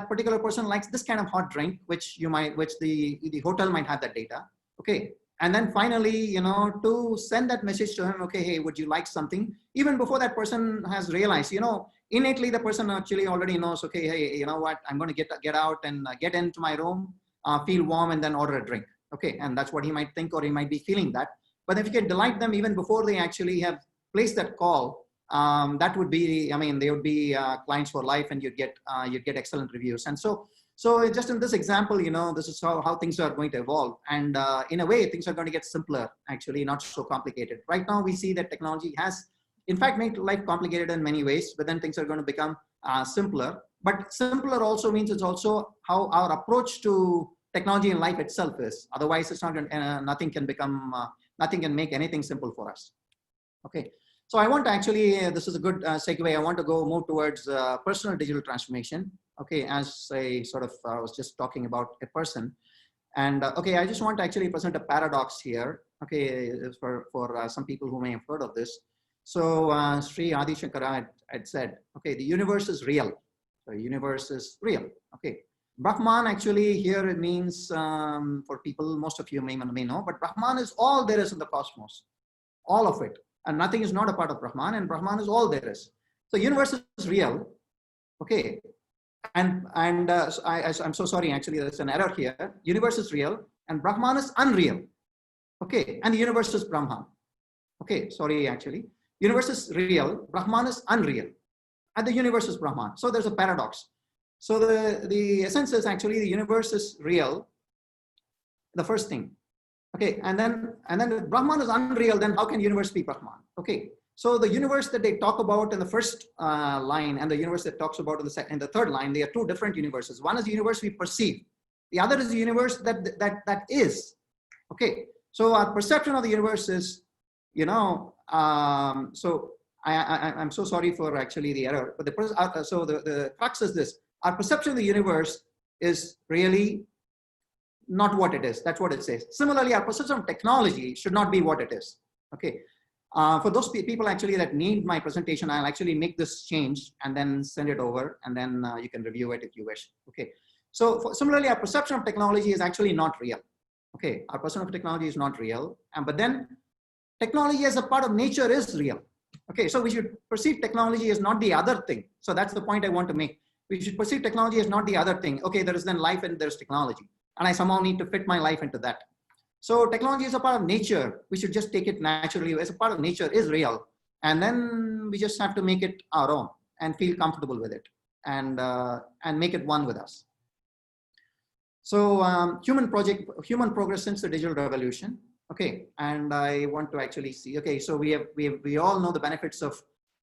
particular person likes this kind of hot drink, which the hotel might have that data. Okay. And then finally, you know, to send that message to him, okay, hey, would you like something? Even before that person has realized, you know, innately the person actually already knows, okay, hey, you know what, I'm going to get out and get into my room, feel warm, and then order a drink. Okay, and that's what he might think, or he might be feeling that. But if you can delight them even before they actually have placed that call, that would be, I mean, they would be clients for life, and you'd get excellent reviews. And so just in this example, you know, this is how things are going to evolve. And in a way, things are going to get simpler, actually, not so complicated. Right now, we see that technology has, in fact, made life complicated in many ways, but then things are going to become simpler. But simpler also means it's also how our approach to technology in life itself is. Otherwise, it's not going to, nothing can make anything simple for us. Okay. So I want to actually, this is a good segue. I want to move towards personal digital transformation. Okay, as I sort of was just talking about a person. And okay, I just want to actually present a paradox here. Okay, for some people who may have heard of this. So Sri Adi Shankara had said, okay, the universe is real. So universe is real. Okay, Brahman actually here it means, for people, most of you may know, but Brahman is all there is in the cosmos, all of it. And nothing is not a part of Brahman, and Brahman is all there is. So universe is real. Okay. And I'm so sorry, actually, there's an error here. Universe is real and Brahman is unreal. Okay, and the universe is Brahman. Okay, sorry, actually. Universe is real, Brahman is unreal, and the universe is Brahman. So there's a paradox. So the essence is actually the universe is real, the first thing. Okay, and then if Brahman is unreal, then how can universe be Brahman? Okay. So the universe that they talk about in the first line and the universe that talks about in the third line, they are two different universes. One is the universe we perceive. The other is the universe that is. Okay. So our perception of the universe is, you know, so I'm so sorry for actually the error, but the crux is this: our perception of the universe is really not what it is. That's what it says. Similarly, our perception of technology should not be what it is. Okay. For those people actually that need my presentation, I'll actually make this change and then send it over, and then you can review it if you wish. Okay. So similarly, our perception of technology is actually not real. Okay. Our perception of technology is not real. But then technology as a part of nature is real. Okay. So we should perceive technology as not the other thing. So that's the point I want to make. We should perceive technology as not the other thing. Okay, there is then life and there's technology. And I somehow need to fit my life into that. So technology is a part of nature. We should just take it naturally as a part of nature, is real. And then we just have to make it our own and feel comfortable with it and make it one with us. So human progress since the digital revolution. Okay, and I want to actually see, okay, so we all know the benefits of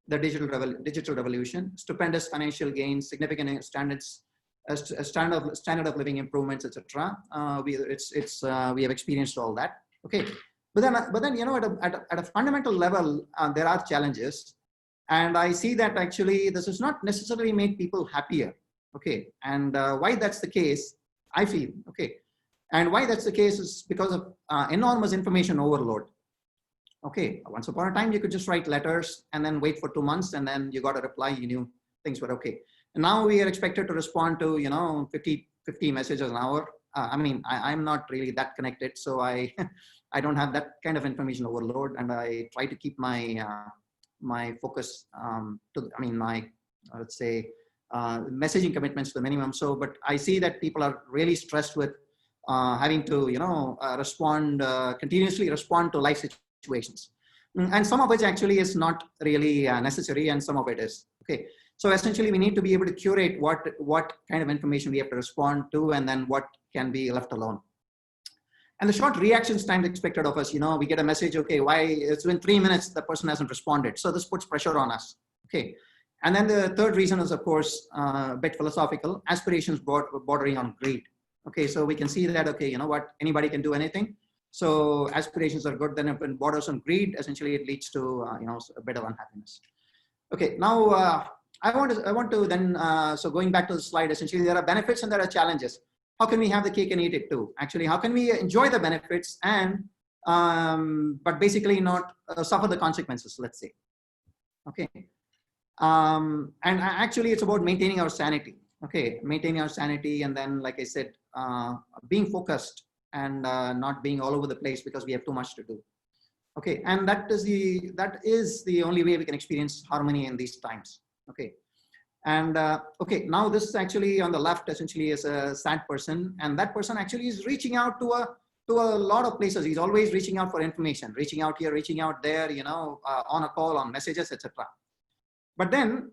the digital revolution, stupendous financial gains, significant standard of living improvements, etc. We have experienced all that. Okay, but then you know, at a fundamental level, there are challenges, and I see that actually this has not necessarily made people happier. Okay, and why that's the case, I feel. Okay, and why that's the case is because of enormous information overload. Okay, once upon a time, you could just write letters and then wait for 2 months, and then you got a reply, you knew things were okay. And now we are expected to respond to, you know, 50 messages an hour. I mean, I'm not really that connected, so I I don't have that kind of information overload, and I try to keep my my focus let's say messaging commitments to the minimum. So, but I see that people are really stressed with having to, you know, continuously respond to life situations, and some of which actually is not really necessary, and some of it is. Okay, so essentially we need to be able to curate what kind of information we have to respond to, and then what can be left alone. And the short reactions time expected of us, you know, we get a message, okay, why it's been 3 minutes, the person hasn't responded, so this puts pressure on us. Okay, and then the third reason is, of course, a bit philosophical, aspirations bordering on greed. Okay, so we can see that, okay, you know what, anybody can do anything. So aspirations are good. Then if it borders on greed, essentially it leads to you know, a bit of unhappiness. Okay, now I want to then so going back to the slide, essentially there are benefits and there are challenges. How can we have the cake and eat it too? Actually, how can we enjoy the benefits and but basically not suffer the consequences? Let's say. Okay, and actually it's about maintaining our sanity. Okay, maintaining our sanity, and then, like I said, being focused and not being all over the place because we have too much to do. Okay, and that is the only way we can experience harmony in these times. Okay, and okay, now this is actually on the left essentially is a sad person, and that person actually is reaching out to a lot of places. He's always reaching out for information, reaching out here, reaching out there, you know, on a call, on messages, etc. But then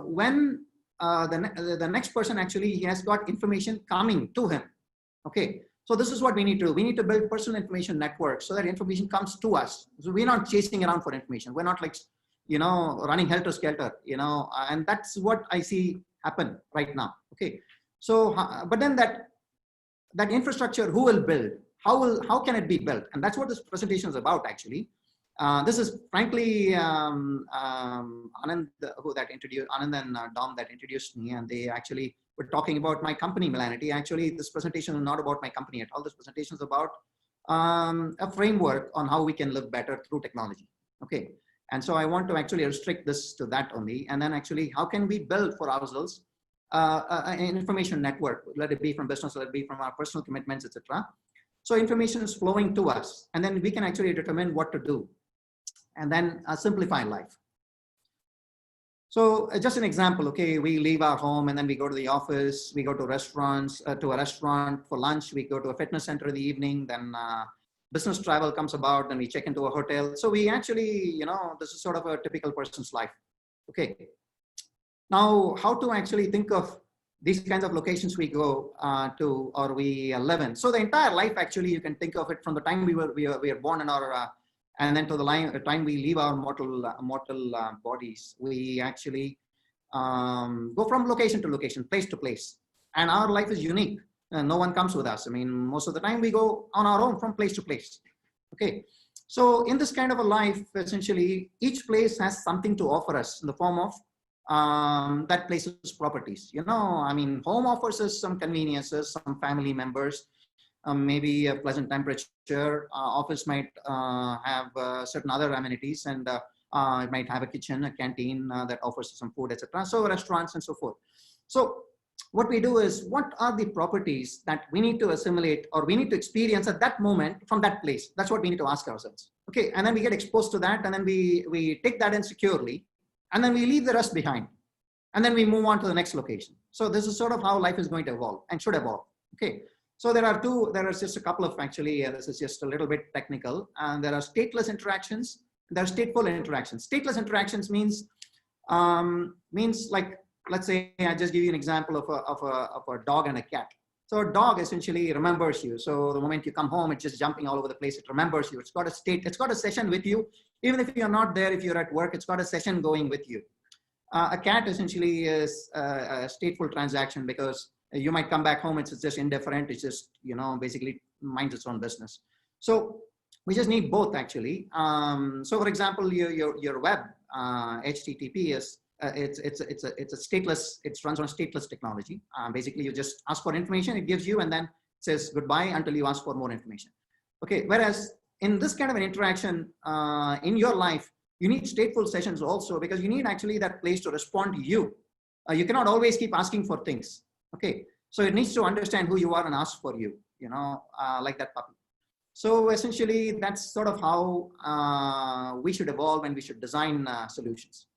when the next person actually, he has got information coming to him. Okay, so this is what we need to do. We need to build personal information networks so that information comes to us. So we're not chasing around for information. We're not like, you know, running helter skelter, you know, and that's what I see happen right now. Okay, so but then that infrastructure, who will build? How can it be built? And that's what this presentation is about actually. This is frankly Anand, Anand and Dom that introduced me, and they actually were talking about my company, Melanity. Actually, this presentation is not about my company at all. This presentation is about a framework on how we can live better through technology. Okay, and so I want to actually restrict this to that only, and then actually how can we build for ourselves an information network, let it be from business, let it be from our personal commitments, etc. So information is flowing to us, and then we can actually determine what to do, and then simplify life. So just an example, okay, we leave our home and then we go to the office, we go to restaurants, to a restaurant for lunch, we go to a fitness center in the evening, then business travel comes about, then we check into a hotel. So we actually, you know, this is sort of a typical person's life. Okay. Now, how to actually think of these kinds of locations we go to or we live in. So the entire life, actually, you can think of it from the time we were born in our and then to the time we leave our mortal bodies. We actually go from location to location, place to place, and our life is unique. No one comes with us. I mean, most of the time we go on our own from place to place. Okay, so in this kind of a life, essentially, each place has something to offer us in the form of that place's properties. You know, I mean, home offers us some conveniences, some family members, maybe a pleasant temperature. Office might have certain other amenities, and it might have a kitchen, a canteen that offers some food, etc. So restaurants and so forth. So what we do is, what are the properties that we need to assimilate or we need to experience at that moment from that place? That's what we need to ask ourselves. Okay, and then we get exposed to that, and then we take that in securely, and then we leave the rest behind. and then we move on to the next location. So this is sort of how life is going to evolve and should evolve. Okay. So there are just a couple of actually, this is just a little bit technical, and there are stateless interactions. There are stateful interactions. Stateless interactions means like, let's say I just give you an example of a dog and a cat. So a dog essentially remembers you. So the moment you come home, it's just jumping all over the place. It remembers you. It's got a state. It's got a session with you. Even if you're not there, if you're at work, it's got a session going with you. A cat essentially is a stateful transaction, because you might come back home, it's just indifferent. It's just, basically minds its own business. So we just need both actually. So for example, your web, HTTP is, it's a stateless, it runs on stateless technology. Basically you just ask for information, it gives you, and then says goodbye until you ask for more information. Okay, whereas in this kind of an interaction in your life, you need stateful sessions also, because you need actually that place to respond to you. You cannot always keep asking for things. Okay, so it needs to understand who you are and ask for you, like that puppy. So essentially, that's sort of how we should evolve and we should design solutions.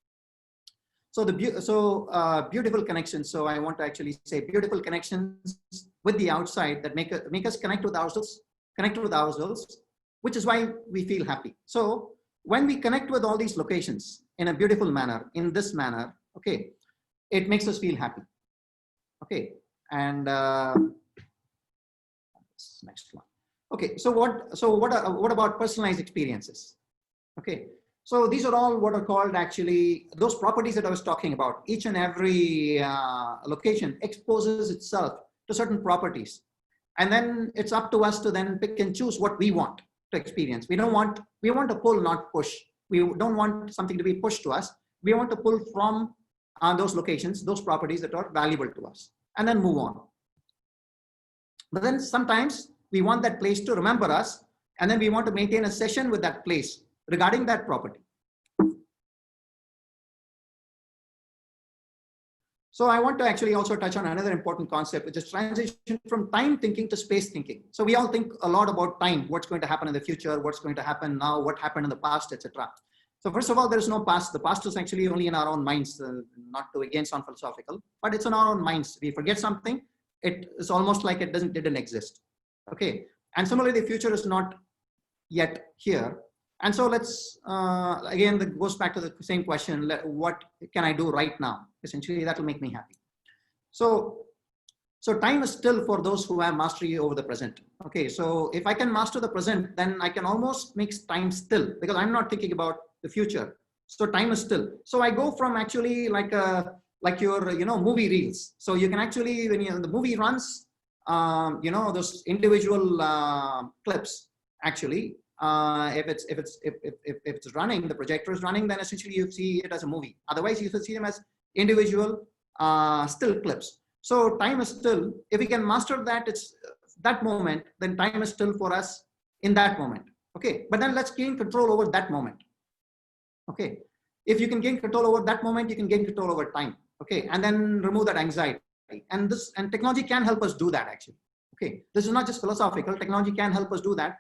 So beautiful connections. So I want to actually say beautiful connections with the outside that make us connect with ourselves, which is why we feel happy. So when we connect with all these locations in a beautiful manner, in this manner, okay, it makes us feel happy. Okay, and next one. Okay, so what about personalized experiences? Okay, so these are all what are called actually those properties that I was talking about. Each and every location exposes itself to certain properties, and then it's up to us to then pick and choose what we want to experience. We want to pull, not push. We don't want something to be pushed to us. We want to pull from those locations, those properties that are valuable to us, and then move on. But then sometimes we want that place to remember us, and then we want to maintain a session with that place regarding that property. So I want to actually also touch on another important concept, which is transition from time thinking to space thinking. So we all think a lot about time, what's going to happen in the future, what's going to happen now, what happened in the past, etc. So first of all, there is no past. The past is actually only in our own minds, not to again sound philosophical, but it's in our own minds. We forget something, it's almost like it didn't exist. Okay, and similarly, the future is not yet here. And so let's, again, that goes back to the same question, what can I do right now? Essentially, that will make me happy. So time is still for those who have mastery over the present. Okay, so if I can master the present, then I can almost make time still, because I'm not thinking about the future. So time is still. So I go from actually like your movie reels. So you can actually, when the movie runs, those individual clips actually. If it's running, the projector is running, then essentially you see it as a movie. Otherwise, you should see them as individual still clips. So time is still. If we can master that, it's that moment. Then time is still for us in that moment. Okay, but then let's gain control over that moment. Okay, if you can gain control over that moment, you can gain control over time. Okay, and then remove that anxiety. And technology can help us do that actually. Okay, this is not just philosophical. Technology can help us do that.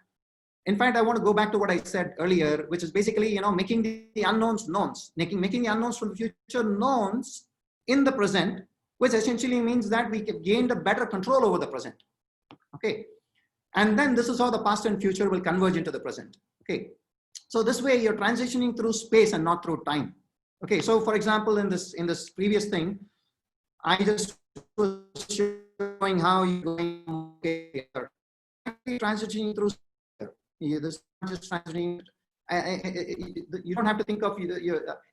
In fact, I want to go back to what I said earlier, which is basically, making the unknowns knowns, making the unknowns from the future knowns in the present, which essentially means that we can gain a better control over the present. Okay, and then this is how the past and future will converge into the present. Okay, so this way you're transitioning through space and not through time. Okay, so for example, in this previous thing, I just was showing how you're going transitioning through. This is not just transitioning. You don't have to think of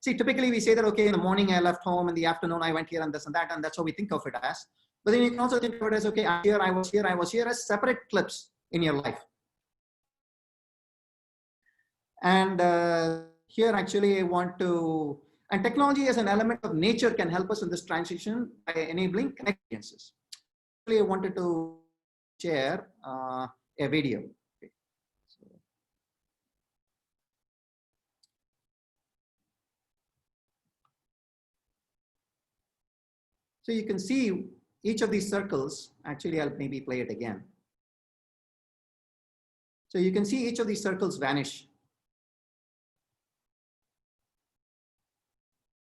see, typically we say that, okay, in the morning I left home, in the afternoon I went here and this and that, and that's how we think of it as. But then you can also think of it as, okay, I was here as separate clips in your life. And here actually I want to, and technology as an element of nature can help us in this transition by enabling connections. Actually, I wanted to share a video. So you can see each of these circles. Actually, I'll maybe play it again. So you can see each of these circles vanish.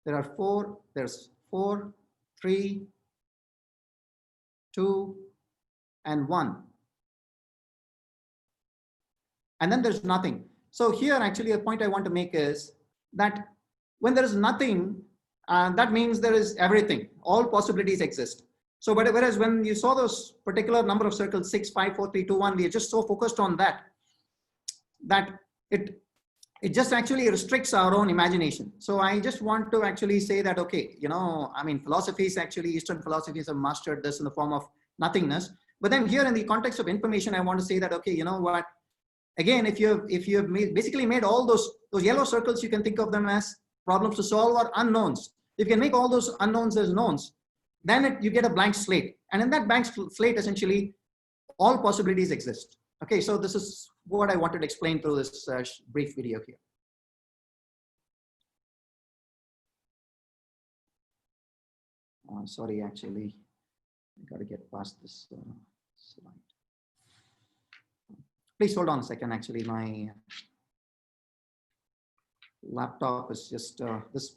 There's 4, 3, 2, and 1. And then there's nothing. So here, actually, a point I want to make is that when there is nothing, that means there is everything. All possibilities exist. So, but whereas when you saw those particular number of circles, 6, 5, 4, 3, 2, 1, we are just so focused on that, that it just actually restricts our own imagination. So I just want to actually say that, okay, you know, I mean, philosophies, actually, Eastern philosophies have mastered this in the form of nothingness. But then here in the context of information, I want to say that, okay, you know what, again, if you have basically made all those yellow circles, you can think of them as problems to solve or unknowns. If you can make all those unknowns as knowns, then you get a blank slate. And in that blank slate, essentially, all possibilities exist. Okay, so this is what I wanted to explain through this brief video here. Sorry, actually, I got to get past this slide. Please hold on a second. Actually, my laptop is just, this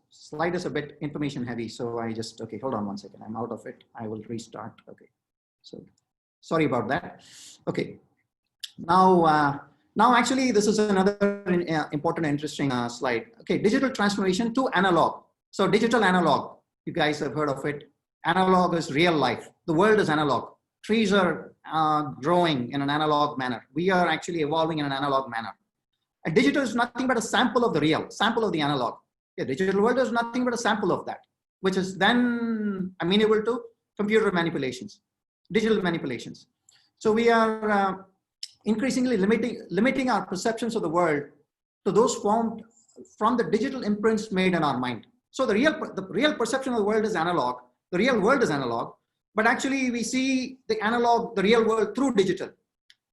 slide is a bit information heavy. So I just, okay, hold on one second. I'm out of it. I will restart. Okay. So sorry about that. Okay. Now actually, this is another important, interesting slide. Okay. Digital transformation to analog. So digital analog, you guys have heard of it. Analog is real life. The world is analog. Trees are growing in an analog manner. We are actually evolving in an analog manner. And digital is nothing but a sample of the real, sample of the analog. The digital world is nothing but a sample of that, which is then amenable to computer manipulations, digital manipulations. So we are increasingly limiting our perceptions of the world to those formed from the digital imprints made in our mind. So the real perception of the world is analog. The real world is analog, but actually we see the analog, the real world through digital.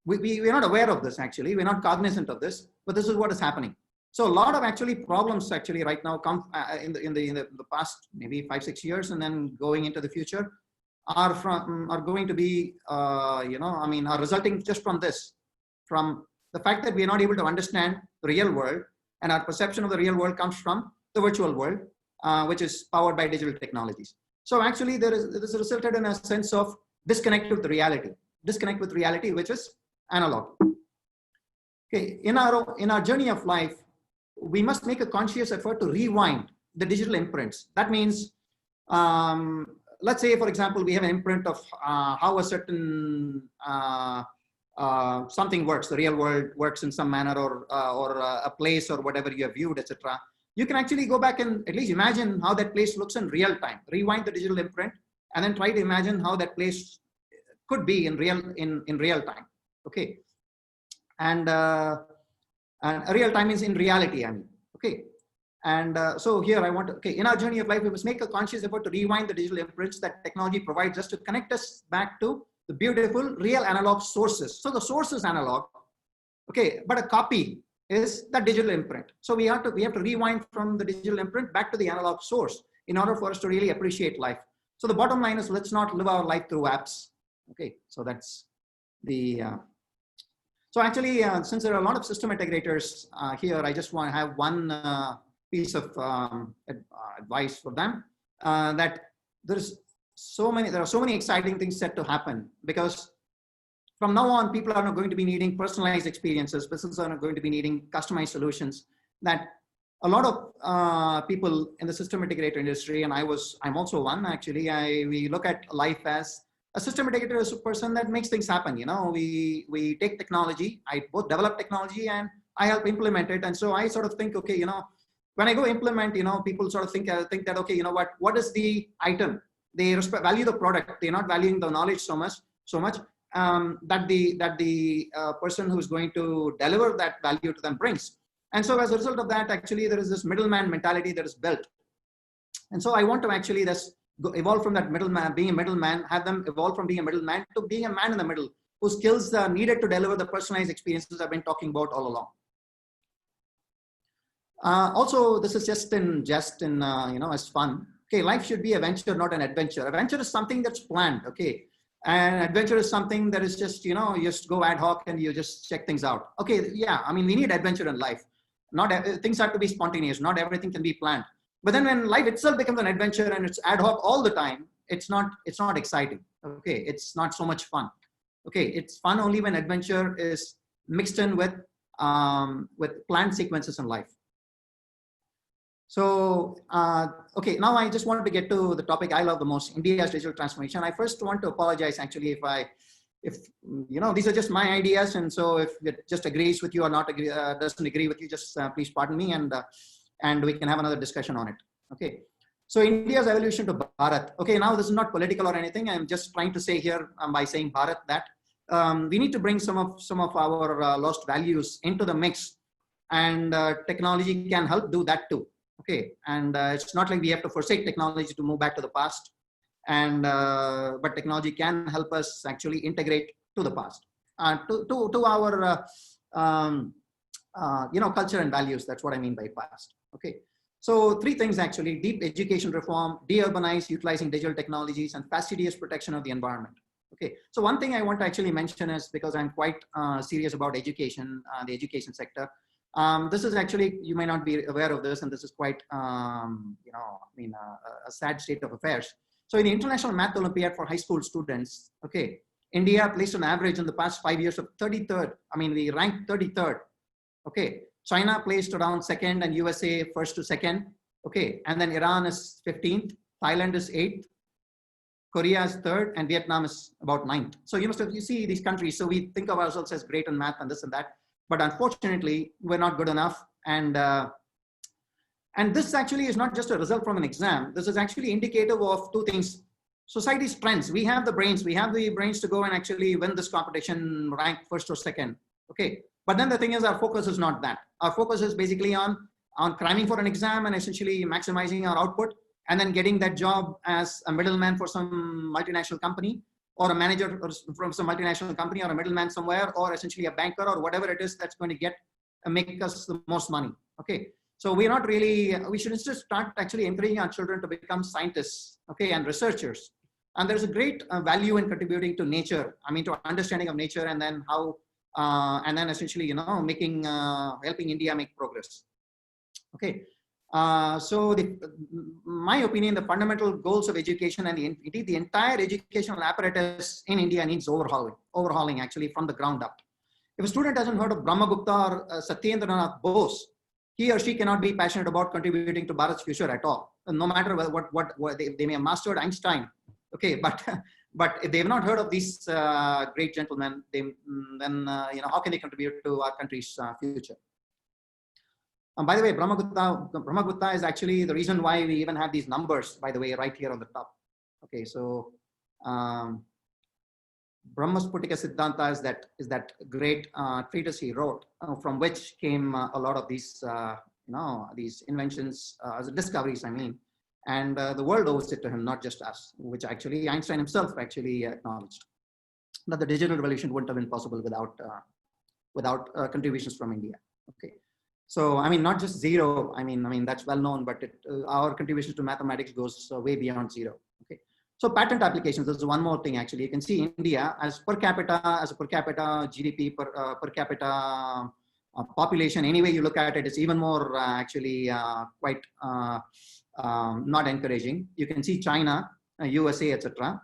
We're not aware of this, actually. We're not cognizant of this, but this is what is happening. So a lot of actually problems actually right now come in the past maybe 5-6 years, and then going into the future are going to be are resulting just from this, from the fact that we are not able to understand the real world, and our perception of the real world comes from the virtual world, which is powered by digital technologies. So actually this resulted in a sense of disconnect with reality, which is analog. Okay, in our journey of life, we must make a conscious effort to rewind the digital imprints. That means, let's say, for example, we have an imprint of how a certain something works, the real world works in some manner, or a place or whatever you have viewed, etc. You can actually go back and at least imagine how that place looks in real time. Rewind the digital imprint and then try to imagine how that place could be in real time. Okay, and real time is in reality, I mean. Okay, and so here I want to, okay, in our journey of life, we must make a conscious effort to rewind the digital imprints that technology provides us to connect us back to the beautiful real analog sources. So the source is analog, okay, but a copy is the digital imprint. So we have to rewind from the digital imprint back to the analog source in order for us to really appreciate life. So the bottom line is, let's not live our life through apps. Okay, so that's the so actually, since there are a lot of system integrators here, I just want to have one piece of advice for them, that there are so many exciting things set to happen, because from now on, people are not going to be needing personalized experiences. Businesses are not going to be needing customized solutions. That a lot of people in the system integrator industry, and I'm also one actually. We look at life as a system integrator is a person that makes things happen. You know, we take technology. I both develop technology and I help implement it. And so I sort of think, okay, you know, when I go implement, you know, people sort of think that, okay, you know what is the item? They value the product. They're not valuing the knowledge so much that the person who's going to deliver that value to them brings. And so as a result of that, actually, there is this middleman mentality that is built. And so I want to actually evolve from that middleman, being a middleman, have them evolve from being a middleman to being a man in the middle, whose skills are needed to deliver the personalized experiences I've been talking about all along. Also, this is just in you know, as fun. Okay, life should be a venture, not an adventure. Adventure is something that's planned. Okay, and adventure is something that is just, you know, you just go ad hoc and you just check things out. Okay, yeah, I mean, we need adventure in life. Not things have to be spontaneous. Not everything can be planned. But then when life itself becomes an adventure and it's ad hoc all the time, it's not exciting. Okay, it's not so much fun. Okay, it's fun only when adventure is mixed in with planned sequences in life. So, okay, now I just wanted to get to the topic I love the most, India's digital transformation. I first want to apologize actually if you know, these are just my ideas, and so if it just agrees with you or not doesn't agree with you, just please pardon me, and we can have another discussion on it. Okay. So India's evolution to Bharat. Okay, now this is not political or anything. I'm just trying to say here by saying Bharat that we need to bring some of our lost values into the mix, and technology can help do that too. Okay, and it's not like we have to forsake technology to move back to the past, and but technology can help us actually integrate to the past, to our you know, culture and values. That's what I mean by past. Okay. So 3 things actually: deep education reform, de-urbanize, utilizing digital technologies, and fastidious protection of the environment. Okay. So one thing I want to actually mention is, because I'm quite serious about education, the education sector. This is actually, you may not be aware of this, and this is quite, you know, I mean, a sad state of affairs. So in the International Math Olympiad for high school students, okay, India placed an average in the past 5 years of 33rd. I mean, we ranked 33rd. Okay. China placed around 2nd, and USA 1st to 2nd. Okay. And then Iran is 15th. Thailand is 8th. Korea is 3rd, and Vietnam is about 9th. So you see these countries. So we think of ourselves as great in math and this and that, but unfortunately we're not good enough. And this actually is not just a result from an exam. This is actually indicative of 2 things. Society's trends. We have the brains to go and actually win this competition, rank 1st or 2nd. Okay. But then the thing is, our focus is not that. Our focus is basically on cramming for an exam and essentially maximizing our output, and then getting that job as a middleman for some multinational company, or a manager from some multinational company, or a middleman somewhere, or essentially a banker, or whatever it is that's going to make us the most money. Okay. So we're not really, we should just start actually encouraging our children to become scientists, okay, and researchers. And there's a great value in contributing to nature. I mean, to understanding of nature, and then how, and then essentially, you know, making, helping India make progress. Okay. So my opinion, the fundamental goals of education and indeed the entire educational apparatus in India needs overhauling actually from the ground up. If a student hasn't heard of Brahmagupta or Satyendranath Bose, he or she cannot be passionate about contributing to Bharat's future at all. No matter what they may have mastered Einstein, okay, but if they have not heard of these great gentlemen, then you know, how can they contribute to our country's future? By the way, Brahmagupta is actually the reason why we even have these numbers, by the way, right here on the top. Okay, so Brahmasputika Siddhanta is that great treatise he wrote, from which came a lot of these, you know, these inventions, discoveries, I mean, and the world owes it to him, not just us, which actually Einstein himself actually acknowledged, that the digital revolution wouldn't have been possible without contributions from India. Okay. So, I mean, not just zero, I mean, that's well known, but our contribution to mathematics goes way beyond zero. Okay. So patent applications, there's one more thing actually. You can see India as a per capita GDP, per capita population, any way you look at it, it's even more actually quite not encouraging. You can see China, USA, etc.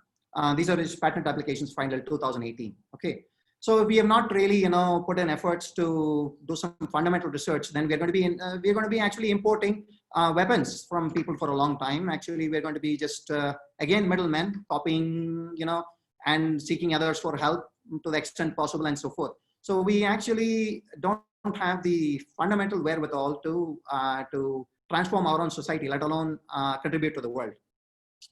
These are his patent applications filed in 2018. Okay. So if we have not really, you know, put in efforts to do some fundamental research, then we're going to be actually importing weapons from people for a long time. Actually, we're going to be just again middlemen, copying, you know, and seeking others for help to the extent possible, and so forth. So we actually don't have the fundamental wherewithal to transform our own society, let alone contribute to the world.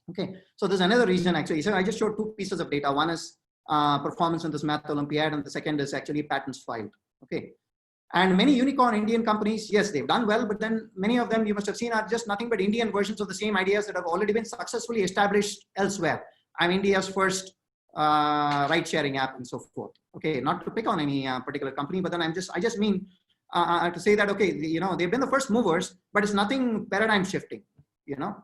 Okay, so there's another reason actually. So I just showed 2 pieces of data. One is performance in this math Olympiad, and the second is actually patents filed. Okay, and many unicorn Indian companies, yes, they've done well, but then many of them you must have seen are just nothing but Indian versions of the same ideas that have already been successfully established elsewhere. I'm India's first ride-sharing app, and so forth. Okay, not to pick on any particular company, but then I just mean to say that, okay, you know, they've been the first movers, but it's nothing paradigm shifting. You know,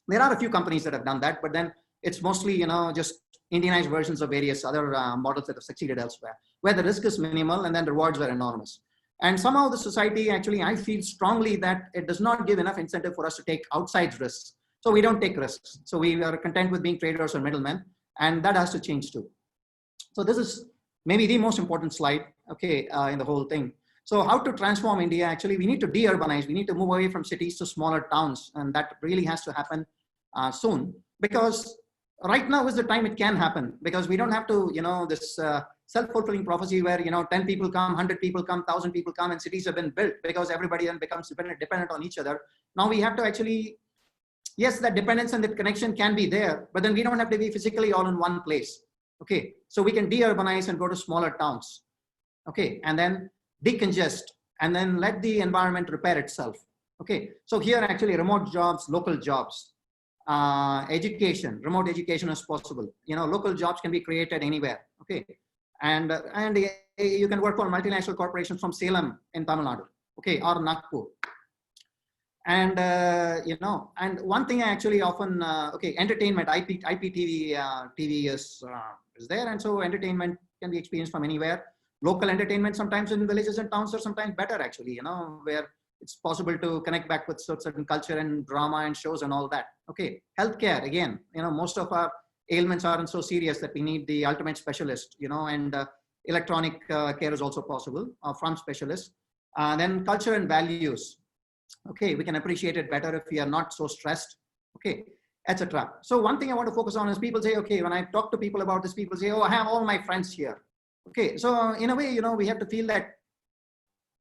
there are a few companies that have done that, but then it's mostly, you know, just Indianized versions of various other models that have succeeded elsewhere, where the risk is minimal and then rewards are enormous. And somehow the society actually, I feel strongly that it does not give enough incentive for us to take outside risks. So we don't take risks. So we are content with being traders or middlemen, and that has to change too. So this is maybe the most important slide, okay, in the whole thing. So how to transform India? Actually, we need to de-urbanize. We need to move away from cities to smaller towns, and that really has to happen soon, because right now is the time it can happen, because we don't have to, this self-fulfilling prophecy where, 10 people come, 100 people come, 1,000 people come, and cities have been built because everybody then becomes dependent on each other. Now we have to actually, yes, that dependence and that connection can be there, but then we don't have to be physically all in one place. Okay, so we can de-urbanize and go to smaller towns. Okay, and then decongest, and then let the environment repair itself. Okay, so here actually remote jobs, local jobs, education, remote education is possible. Local jobs can be created anywhere. Okay, and you can work for multinational corporations from Salem in Tamil Nadu. Okay, or Nagpur. And and one thing I actually often entertainment, IPTV TV is there, and so entertainment can be experienced from anywhere. Local entertainment sometimes in villages and towns are sometimes better actually, where it's possible to connect back with certain culture and drama and shows and all that. Okay, healthcare again, most of our ailments aren't so serious that we need the ultimate specialist, and electronic care is also possible from specialists. Then culture and values. Okay, we can appreciate it better if we are not so stressed. Okay, etc. So one thing I want to focus on is people say, okay, when I talk to people about this, people say, oh, I have all my friends here. Okay, so in a way, we have to feel that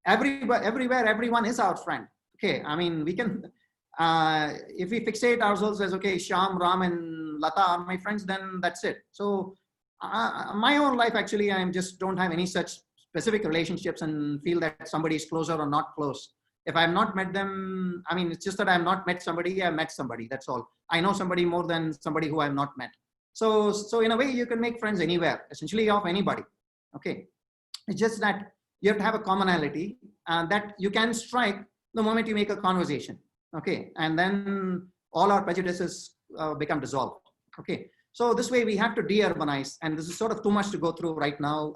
everywhere, everyone is our friend. Okay, I mean, we can, if we fixate ourselves as, okay, Shyam, Ram, and Lata are my friends, then that's it. So my own life, actually, I just don't have any such specific relationships and feel that somebody is closer or not close. If I have not met them, I mean, it's just that I have not met somebody, I have met somebody, that's all. I know somebody more than somebody who I have not met. So in a way, you can make friends anywhere, essentially of anybody. Okay, it's just that you have to have a commonality that you can strike the moment you make a conversation. Okay, and then all our prejudices become dissolved. Okay, so this way we have to de-urbanize, and this is sort of too much to go through right now.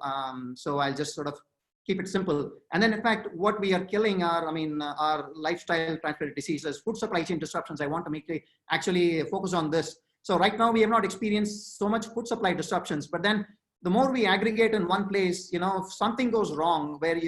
So I'll just sort of keep it simple. And then in fact, what we are killing are, our lifestyle transmitted diseases, food supply chain disruptions. I want to actually focus on this. So right now we have not experienced so much food supply disruptions, but then the more we aggregate in one place, if something goes wrong where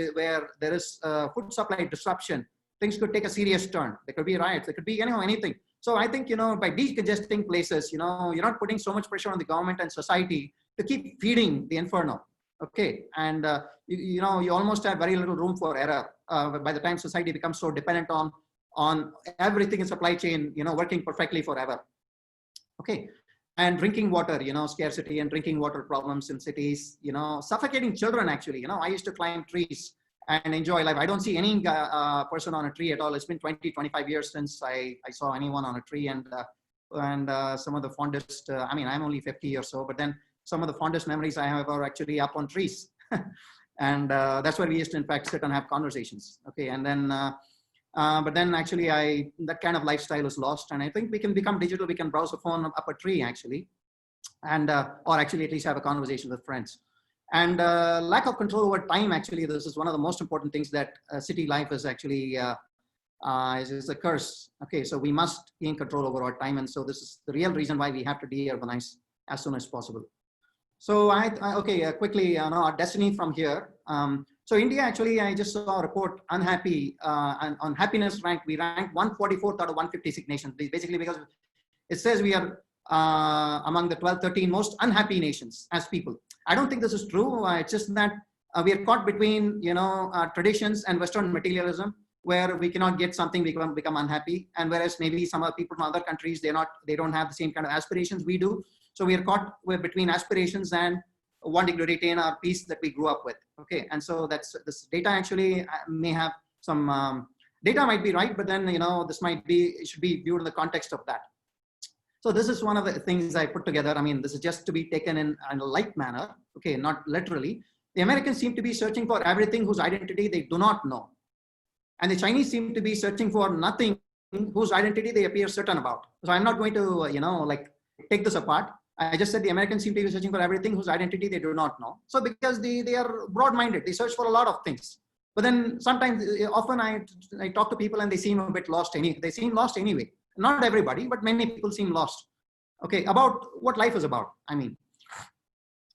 there is food supply disruption, things could take a serious turn. There could be riots, there could be anything. So I think, by decongesting places, you're not putting so much pressure on the government and society to keep feeding the inferno. Okay, and you almost have very little room for error by the time society becomes so dependent on everything in supply chain, working perfectly forever. Okay, and drinking water, scarcity and drinking water problems in cities, suffocating children actually. I used to climb trees and enjoy life. I don't see any person on a tree at all. It's been 20, 25 years since I saw anyone on a tree, and some of the fondest, I'm only 50 or so, but then some of the fondest memories I have are actually up on trees. And that's where we used to, in fact, sit and have conversations. Okay, and then, but then actually that kind of lifestyle is lost. And I think we can become digital. We can browse a phone up a tree actually, and or actually at least have a conversation with friends. And lack of control over time, actually, this is one of the most important things that city life is actually, is a curse. Okay, so we must be in control over our time. And so this is the real reason why we have to de-urbanize as soon as possible. So quickly, our destiny from here. So India, actually, I just saw a report, unhappy, on happiness rank, we ranked 144th out of 156 nations, basically because it says we are among the 12, 13 most unhappy nations as people. I don't think this is true. It's just that we are caught between, traditions and Western materialism, where we cannot get something, we become unhappy. And whereas maybe some other people from other countries, they don't have the same kind of aspirations we do. So we are caught between aspirations and wanting to retain our peace that we grew up with. Okay, and so this data actually may have some data might be right, but then this should be viewed in the context of that. So this is one of the things I put together. This is just to be taken in a light manner. Okay, not literally. The Americans seem to be searching for everything whose identity they do not know, and the Chinese seem to be searching for nothing whose identity they appear certain about. So I'm not going to take this apart. I just said the Americans seem to be searching for everything whose identity they do not know. So because they are broad-minded, they search for a lot of things. But then sometimes, often I talk to people and they seem a bit lost. They seem lost anyway. Not everybody, but many people seem lost. Okay, about what life is about. I mean,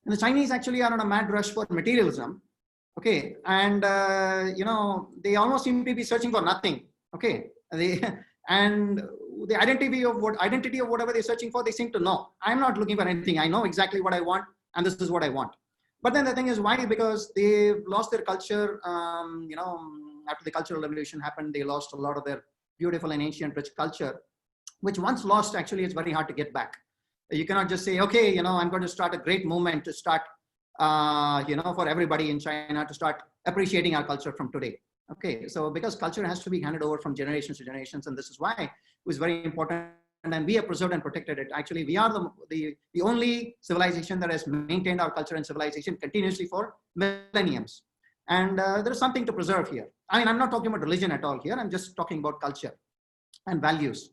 and the Chinese actually are on a mad rush for materialism. Okay, and they almost seem to be searching for nothing. Okay, and the identity of whatever they're searching for, they seem to know. I'm not looking for anything. I know exactly what I want, and this is what I want. But then the thing is, why? Because they've lost their culture. After the Cultural Revolution happened, they lost a lot of their beautiful and ancient rich culture, which once lost, actually, it's very hard to get back. You cannot just say, okay, I'm going to start a great movement to start, for everybody in China to start appreciating our culture from today. Okay, so because culture has to be handed over from generations to generations, and this is why it was very important. And we have preserved and protected it. Actually, we are the only civilization that has maintained our culture and civilization continuously for millenniums. And there is something to preserve here. I mean, I'm not talking about religion at all here. I'm just talking about culture and values.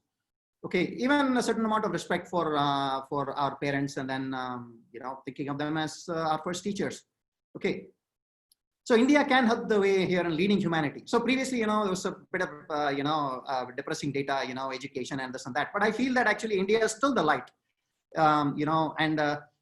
Okay, even a certain amount of respect for our parents, and then thinking of them as our first teachers. Okay. So India can help the way here in leading humanity. So previously, there was a bit of, depressing data, education and this and that. But I feel that actually India is still the light,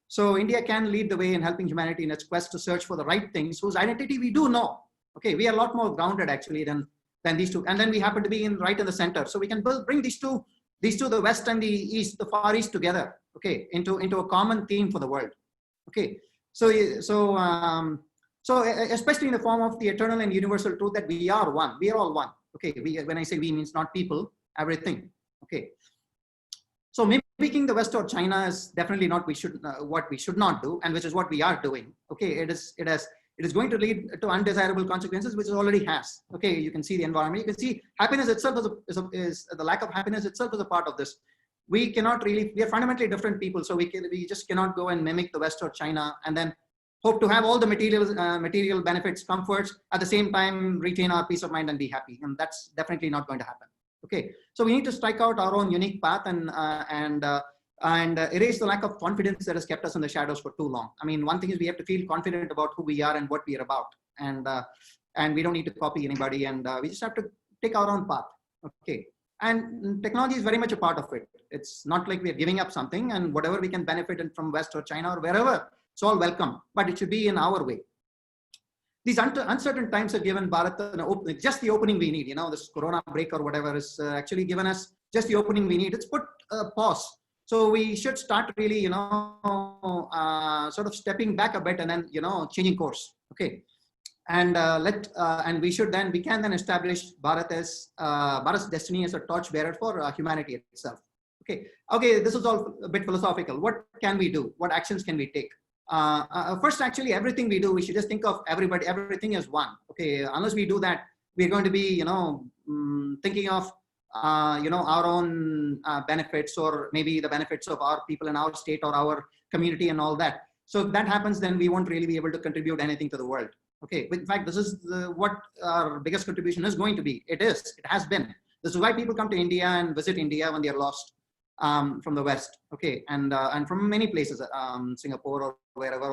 so India can lead the way in helping humanity in its quest to search for the right things whose identity we do know. Okay, we are a lot more grounded actually than these two. And then we happen to be right in the center. So we can bring these two, the West and the East, the Far East together, okay, into a common theme for the world. Okay, so especially in the form of the eternal and universal truth that we are one. We are all one. Okay, when I say we, means not people, everything. Okay. So mimicking the West or China is definitely not what we should not do, and which is what we are doing. Okay, it is going to lead to undesirable consequences, which it already has. Okay, you can see the environment. You can see happiness itself is the lack of happiness itself is a part of this. We cannot really. We are fundamentally different people, so we just cannot go and mimic the West or China and then hope to have all the material benefits, comforts, at the same time retain our peace of mind and be happy. And that's definitely not going to happen. Okay, so we need to strike out our own unique path and erase the lack of confidence that has kept us in the shadows for too long. I mean, one thing is we have to feel confident about who we are and what we are about, and we don't need to copy anybody, and we just have to take our own path. Okay, and technology is very much a part of it. It's not like we are giving up something, and whatever we can benefit from West or China or wherever, it's all welcome, but it should be in our way. These uncertain times have given Bharat just the opening we need. This Corona break or whatever has actually given us just the opening we need. It's put a pause. So we should start really, sort of stepping back a bit and then, changing course. Okay. And we can then establish Bharat's destiny as a torchbearer for humanity itself. Okay. Okay. This is all a bit philosophical. What can we do? What actions can we take? First, actually, everything we do, we should just think of everything as one. Okay, unless we do that, we're going to be, thinking of, our own benefits, or maybe the benefits of our people in our state or our community and all that. So if that happens, then we won't really be able to contribute anything to the world. Okay, in fact, this is what our biggest contribution is going to be. It has been. This is why people come to India and visit India when they're lost from the West. Okay, and from many places, Singapore or wherever,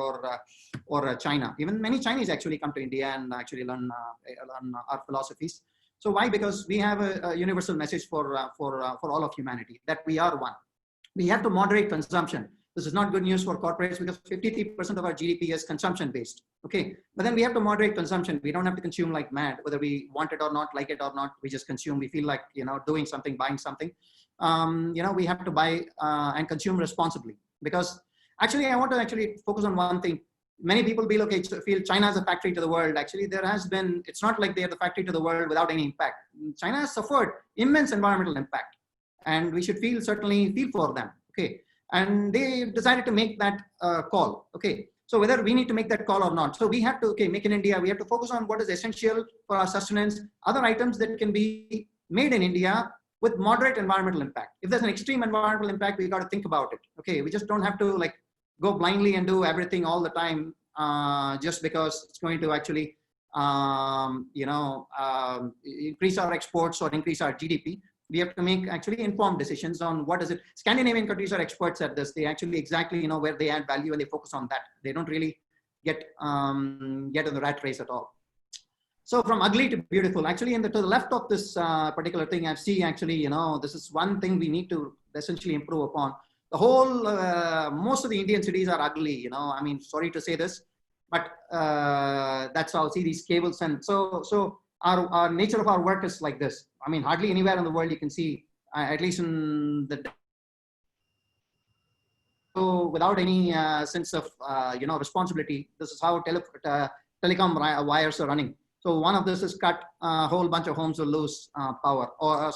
or China. Even many Chinese actually come to India and actually learn our philosophies. So why? Because we have a universal message for all of humanity, that we are one. We have to moderate consumption. This is not good news for corporates, because 53% of our GDP is consumption based. Okay, but then we have to moderate consumption. We don't have to consume like mad, whether we want it or not, like it or not. We just consume. We feel like doing something, buying something. We have to buy and consume responsibly, because actually I want to focus on one thing. Many people feel China is a factory to the world. Actually, it's not like they're the factory to the world without any impact. China has suffered immense environmental impact, and we should certainly feel for them. Okay, and they decided to make that call. Okay, so whether we need to make that call or not. So we have to, make in India, we have to focus on what is essential for our sustenance, other items that can be made in India with moderate environmental impact. If there's an extreme environmental impact, we got to think about it. Okay, we just don't have to go blindly and do everything all the time just because it's going to actually increase our exports or increase our GDP. We have to make informed decisions on what is it. Scandinavian countries are experts at this. They actually exactly know where they add value and they focus on that. They don't really get in the rat race at all. So from ugly to beautiful, actually, to the left of this particular thing, I see actually, this is one thing we need to essentially improve upon. The whole, most of the Indian cities are ugly, I mean, sorry to say this, but that's how I see these cables. And so our nature of our work is like this. I mean, hardly anywhere in the world you can see, at least in the, so without any sense of, responsibility, this is how telecom wires are running. So one of this is cut, a whole bunch of homes will lose power, or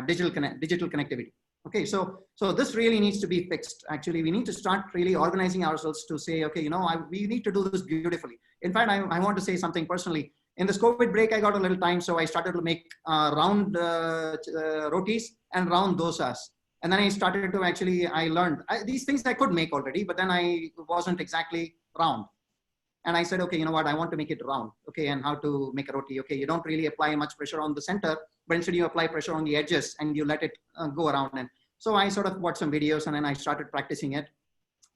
digital connectivity. Okay, so this really needs to be fixed. Actually, we need to start really organizing ourselves to say, okay, we need to do this beautifully. In fact, I want to say something personally. In this COVID break, I got a little time, so I started to make round rotis and round dosas. And then I started to I learned these things I could make already, but then I wasn't exactly round. And I said, okay, you know what, I want to make it round. Okay, and how to make a roti. Okay, you don't really apply much pressure on the center, but instead you apply pressure on the edges and you let it go around. And so I sort of watched some videos and then I started practicing it.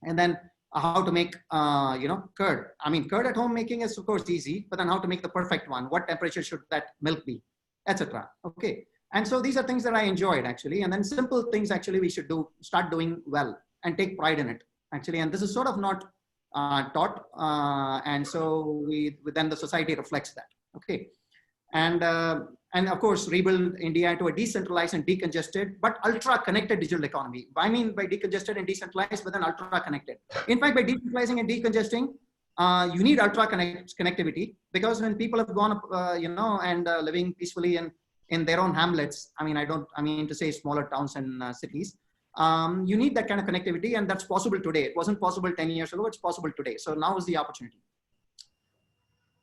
And then how to make, curd. I mean, curd at home making is of course easy, but then how to make the perfect one. What temperature should that milk be, etc. Okay. And so these are things that I enjoyed actually. And then simple things actually we should start doing well and take pride in it actually. And this is sort of not taught, and so then the society reflects that. Okay, and of course rebuild India into a decentralized and decongested but ultra connected digital economy. I mean by decongested and decentralized, but then ultra connected. In fact, by decentralizing and decongesting, you need ultra connectivity, because when people have gone up, living peacefully in their own hamlets. I mean to say smaller towns and cities. You need that kind of connectivity, and that's possible today. It wasn't possible 10 years ago, it's possible today. So now is the opportunity.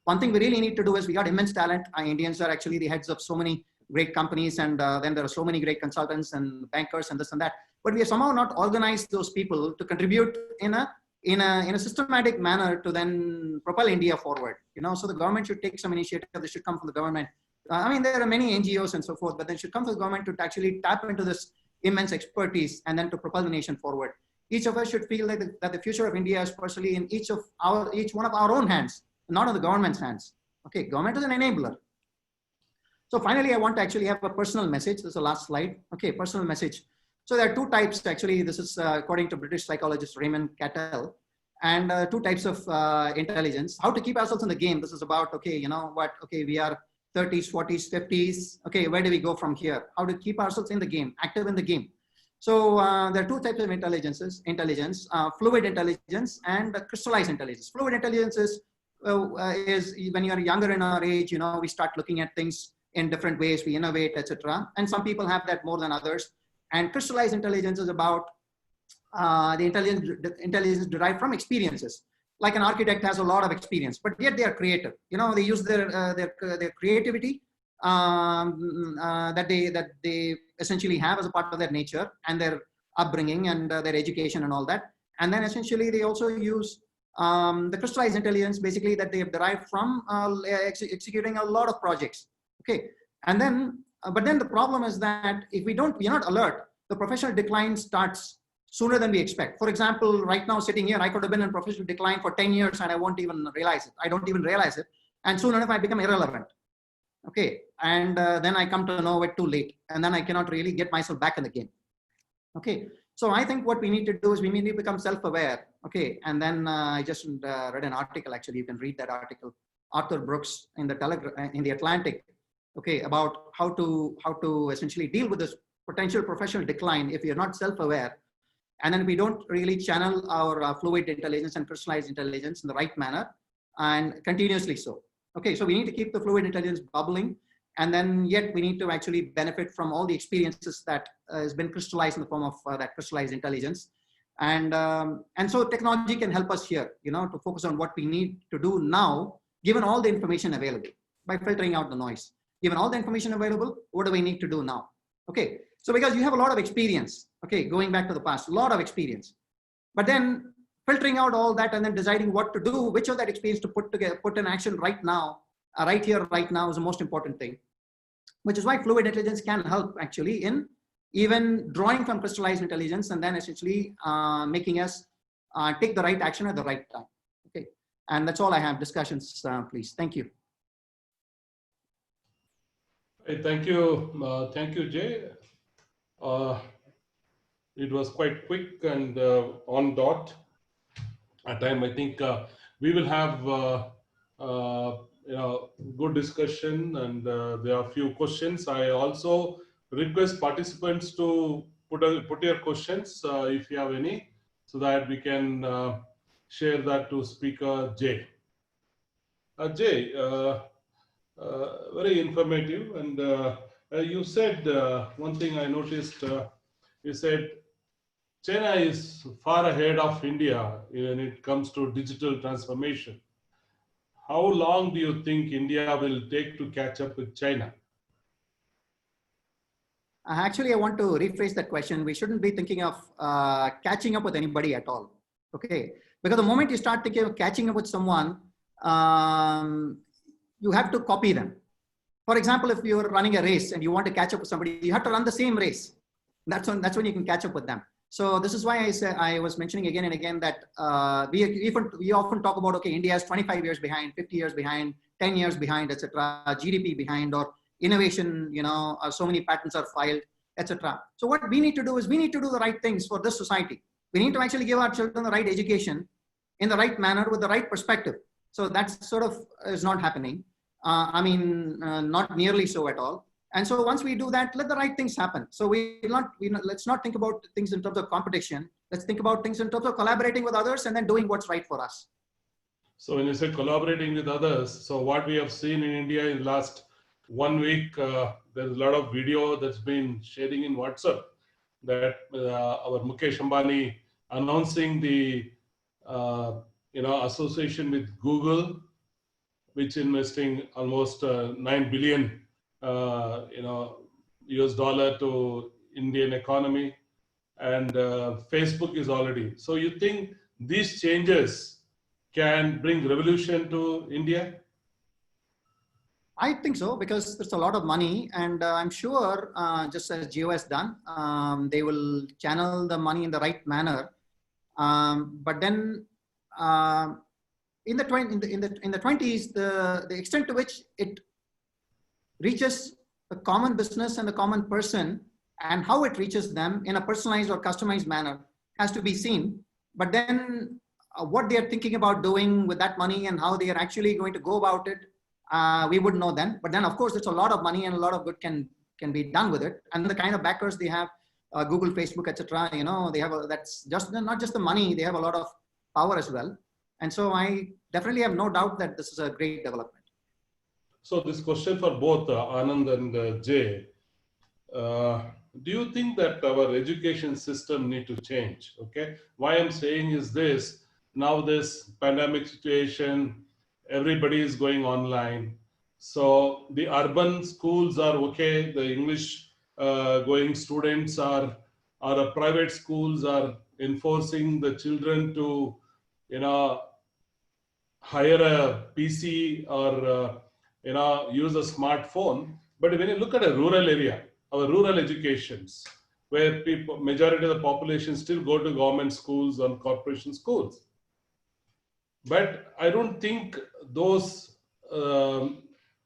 One thing we really need to do is, we got immense talent. Indians are actually the heads of so many great companies, and then there are so many great consultants and bankers and this and that. But we have somehow not organized those people to contribute in a systematic manner to then propel India forward. So the government should take some initiative. This should come from the government. I mean, there are many NGOs and so forth, but they should come from the government to actually tap into this immense expertise and then to propel the nation forward. Each of us should feel that the future of India is personally in each one of our own hands, not in the government's hands. Okay, government is an enabler. So finally, I want to actually have a personal message. This is the last slide. Okay, personal message. So there are two types actually. This is according to British psychologist Raymond Cattell, and two types of intelligence. How to keep ourselves in the game. This is about, okay, okay, we are 30s, 40s, 50s. Okay, where do we go from here? How to keep ourselves in the game, active in the game. So there are two types of intelligence, fluid intelligence and crystallized intelligence. Fluid intelligence is when you are younger in our age, we start looking at things in different ways, we innovate, etc. And some people have that more than others. And crystallized intelligence is about the intelligence derived from experiences. Like an architect has a lot of experience, but yet they are creative. They use their creativity that they essentially have as a part of their nature and their upbringing and their education and all that. And then essentially they also use the crystallized intelligence, basically, that they have derived from executing a lot of projects. Okay, and then but then the problem is that if we're not alert, the professional decline starts sooner than we expect. For example, right now sitting here, I could have been in professional decline for 10 years and I won't even realize it. I don't even realize it. And soon enough, I become irrelevant. Okay. And then I come to know it too late. And then I cannot really get myself back in the game. Okay. So I think what we need to do is we need to become self-aware. Okay. And then I just read an article, actually, you can read that article, Arthur Brooks in the Atlantic. Okay. About how to essentially deal with this potential professional decline if you're not self-aware. And then we don't really channel our fluid intelligence and crystallized intelligence in the right manner, and continuously so. Okay, so we need to keep the fluid intelligence bubbling, and then yet we need to actually benefit from all the experiences that has been crystallized in the form of that crystallized intelligence. And so technology can help us here, to focus on what we need to do now, given all the information available, by filtering out the noise. Given all the information available, what do we need to do now? Okay, so because you have a lot of experience, okay, going back to the past, a lot of experience, but then filtering out all that and then deciding what to do, which of that experience to put in action right now, right here, right now, is the most important thing, which is why fluid intelligence can help actually in even drawing from crystallized intelligence and then essentially making us take the right action at the right time. Okay, And that's all I have. Discussions, please. Thank you. Hey, thank you, Jay. It was quite quick and on dot. At time, I think we will have good discussion, and there are few questions. I also request participants to put your questions if you have any, so that we can share that to Speaker Jay. Jay, very informative, and you said one thing I noticed. You said China is far ahead of India when it comes to digital transformation. How long do you think India will take to catch up with China? Actually, I want to rephrase that question. We shouldn't be thinking of catching up with anybody at all. Okay, because the moment you start thinking of catching up with someone, you have to copy them. For example, if you're running a race and you want to catch up with somebody, you have to run the same race. That's when you can catch up with them. So this is why I was mentioning again and again that we often talk about, okay, India is 25 years behind, 50 years behind, 10 years behind, etc. GDP behind, or innovation, so many patents are filed, etc. So what we need to do is we need to do the right things for this society. We need to actually give our children the right education in the right manner with the right perspective. So that sort of is not happening. Not nearly so at all. And so once we do that, let the right things happen. So let's not think about things in terms of competition. Let's think about things in terms of collaborating with others and then doing what's right for us. So when you say collaborating with others, so what we have seen in India in last 1 week, there's a lot of video that's been sharing in WhatsApp that our Mukesh Ambani announcing the association with Google, which investing almost 9 billion US dollar to Indian economy, and Facebook is already. So you think these changes can bring revolution to India? I think so, because there's a lot of money, and I'm sure, just as Geo has done, they will channel the money in the right manner. But then, in the 20s, the extent to which it reaches the common business and the common person, and how it reaches them in a personalized or customized manner has to be seen. But then, what they are thinking about doing with that money and how they are actually going to go about it, we wouldn't know then. But then, of course, it's a lot of money and a lot of good can be done with it. And the kind of backers they have, Google, Facebook, etc. They have that's just not just the money; they have a lot of power as well. And so, I definitely have no doubt that this is a great development. So this question for both Anand and Jay. Do you think that our education system need to change? Okay, why I'm saying is this: now this pandemic situation, everybody is going online. So the urban schools are okay. The English going students are private schools are enforcing the children to, hire a PC or use a smartphone. But when you look at a rural area, our rural educations, where majority of the population still go to government schools and corporation schools. But I don't think those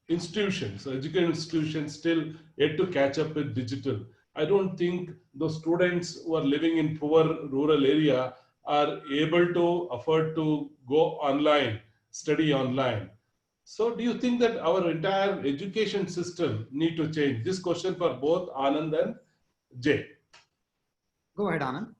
institutions, education institutions, still yet to catch up with digital. I don't think those students who are living in poor rural area are able to afford to go online, study online. So do you think that our entire education system need to change? This question for both Anand and Jay. Go ahead, Anand.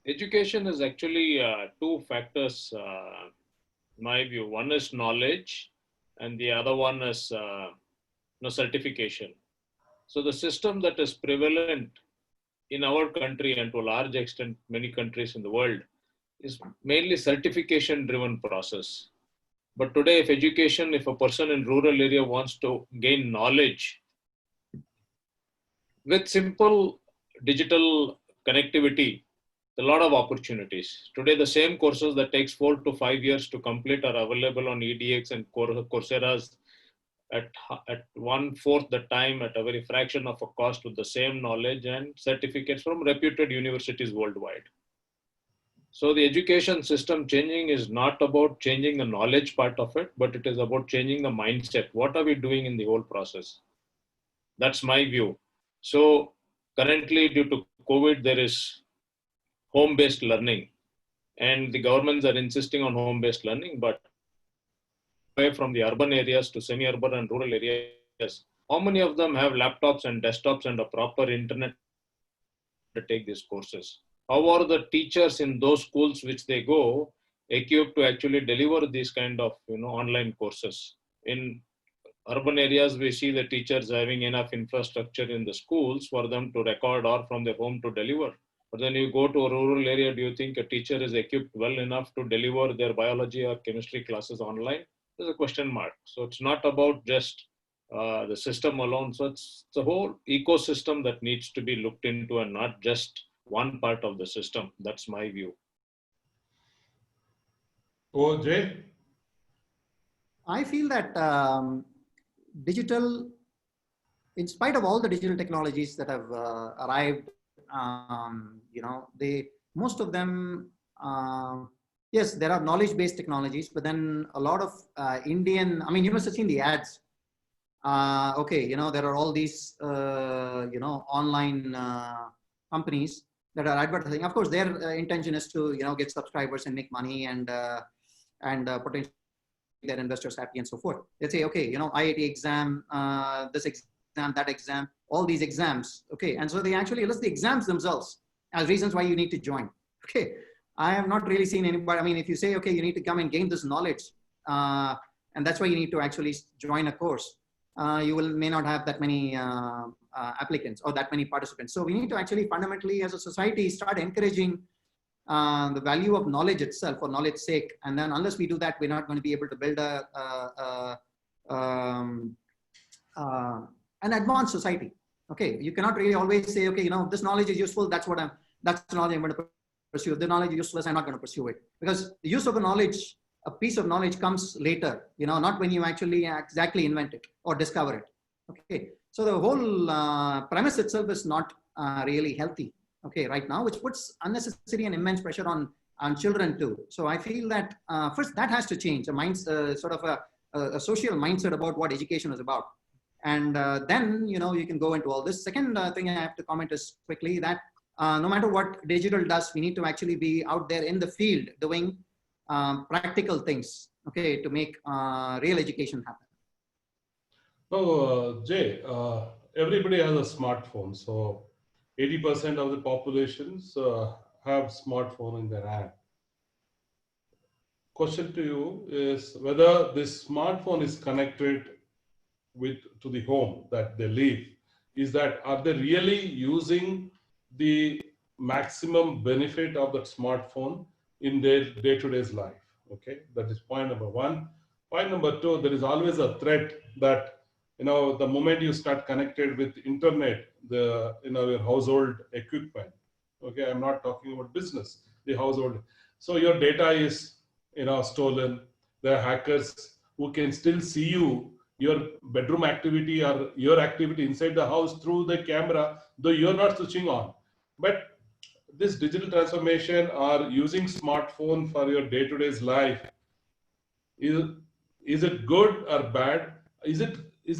Education is actually two factors, in my view. One is knowledge, and the other one is certification. So the system that is prevalent in our country, and to a large extent many countries in the world, is mainly certification driven process. But today, if a person in rural area wants to gain knowledge with simple digital connectivity, a lot of opportunities. Today, the same courses that takes 4 to 5 years to complete are available on EDX and Coursera's at 1/4 the time at a very fraction of a cost with the same knowledge and certificates from reputed universities worldwide. So the education system changing is not about changing the knowledge part of it, but it is about changing the mindset. What are we doing in the whole process? That's my view. So currently, due to COVID, there is home-based learning, and the governments are insisting on home-based learning, but away from the urban areas to semi-urban and rural areas, how many of them have laptops and desktops and a proper internet to take these courses? How are the teachers in those schools which they go equipped to actually deliver these kind of online courses? In urban areas, we see the teachers having enough infrastructure in the schools for them to record or from their home to deliver. But then you go to a rural area, do you think a teacher is equipped well enough to deliver their biology or chemistry classes online? There's a question mark. So it's not about just the system alone. So it's the whole ecosystem that needs to be looked into and not just one part of the system. That's my view. Oh, Jay? I feel that digital, in spite of all the digital technologies that have arrived, most of them, yes, there are knowledge-based technologies, but then a lot of Indian, I mean, you must have seen the ads. There are all these, online companies that are advertising. Of course, their intention is to, get subscribers and make money and potentially their investors happy and so forth. They say, okay, IIT exam, this exam, that exam, all these exams. Okay. And so they actually list the exams themselves as reasons why you need to join. Okay. I have not really seen anybody. I mean, if you say, okay, you need to come and gain this knowledge, and that's why you need to actually join a course, you may not have that many applicants or that many participants. So we need to actually fundamentally as a society start encouraging the value of knowledge itself for knowledge's sake. And then unless we do that, we're not going to be able to build an advanced society. Okay. You cannot really always say, okay, this knowledge is useful. That's the knowledge I'm going to pursue. The knowledge is useless, I'm not going to pursue it. Because the use of a knowledge, a piece of knowledge comes later, not when you actually exactly invent it or discover it. Okay. So the whole premise itself is not really healthy. Okay, right now, which puts unnecessary and immense pressure on children too. So I feel that first that has to change, sort of a social mindset about what education is about. And then, you can go into all this. Second thing I have to comment is quickly that no matter what digital does, we need to actually be out there in the field doing practical things, okay, to make real education happen. So, Jay, everybody has a smartphone. So 80% of the populations have smartphone in their hand. Question to you is whether this smartphone is connected to the home that they live. Are they really using the maximum benefit of that smartphone in their day-to-day life? Okay, that is point number one. Point number two, there is always a threat that the moment you start connected with internet, your household equipment. Okay, I'm not talking about business, the household. So your data is, stolen. There are hackers who can still see your bedroom activity or your activity inside the house through the camera, though you're not switching on. But this digital transformation or using smartphone for your day-to-day life, is it good or bad? Is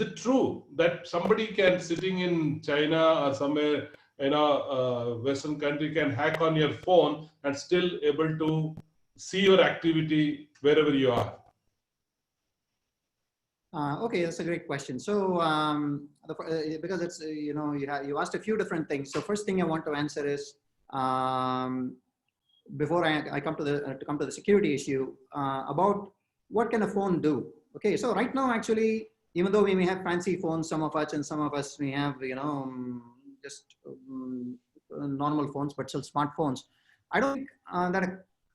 it true that somebody can sitting in China or somewhere in a Western country can hack on your phone and still able to see your activity wherever you are? Okay, that's a great question. So, because it's you asked a few different things. So, first thing I want to answer is before I come to the security issue about what can a phone do. Okay, so right now actually, even though we may have fancy phones, some of us and some of us may have just normal phones, but still smartphones. I don't think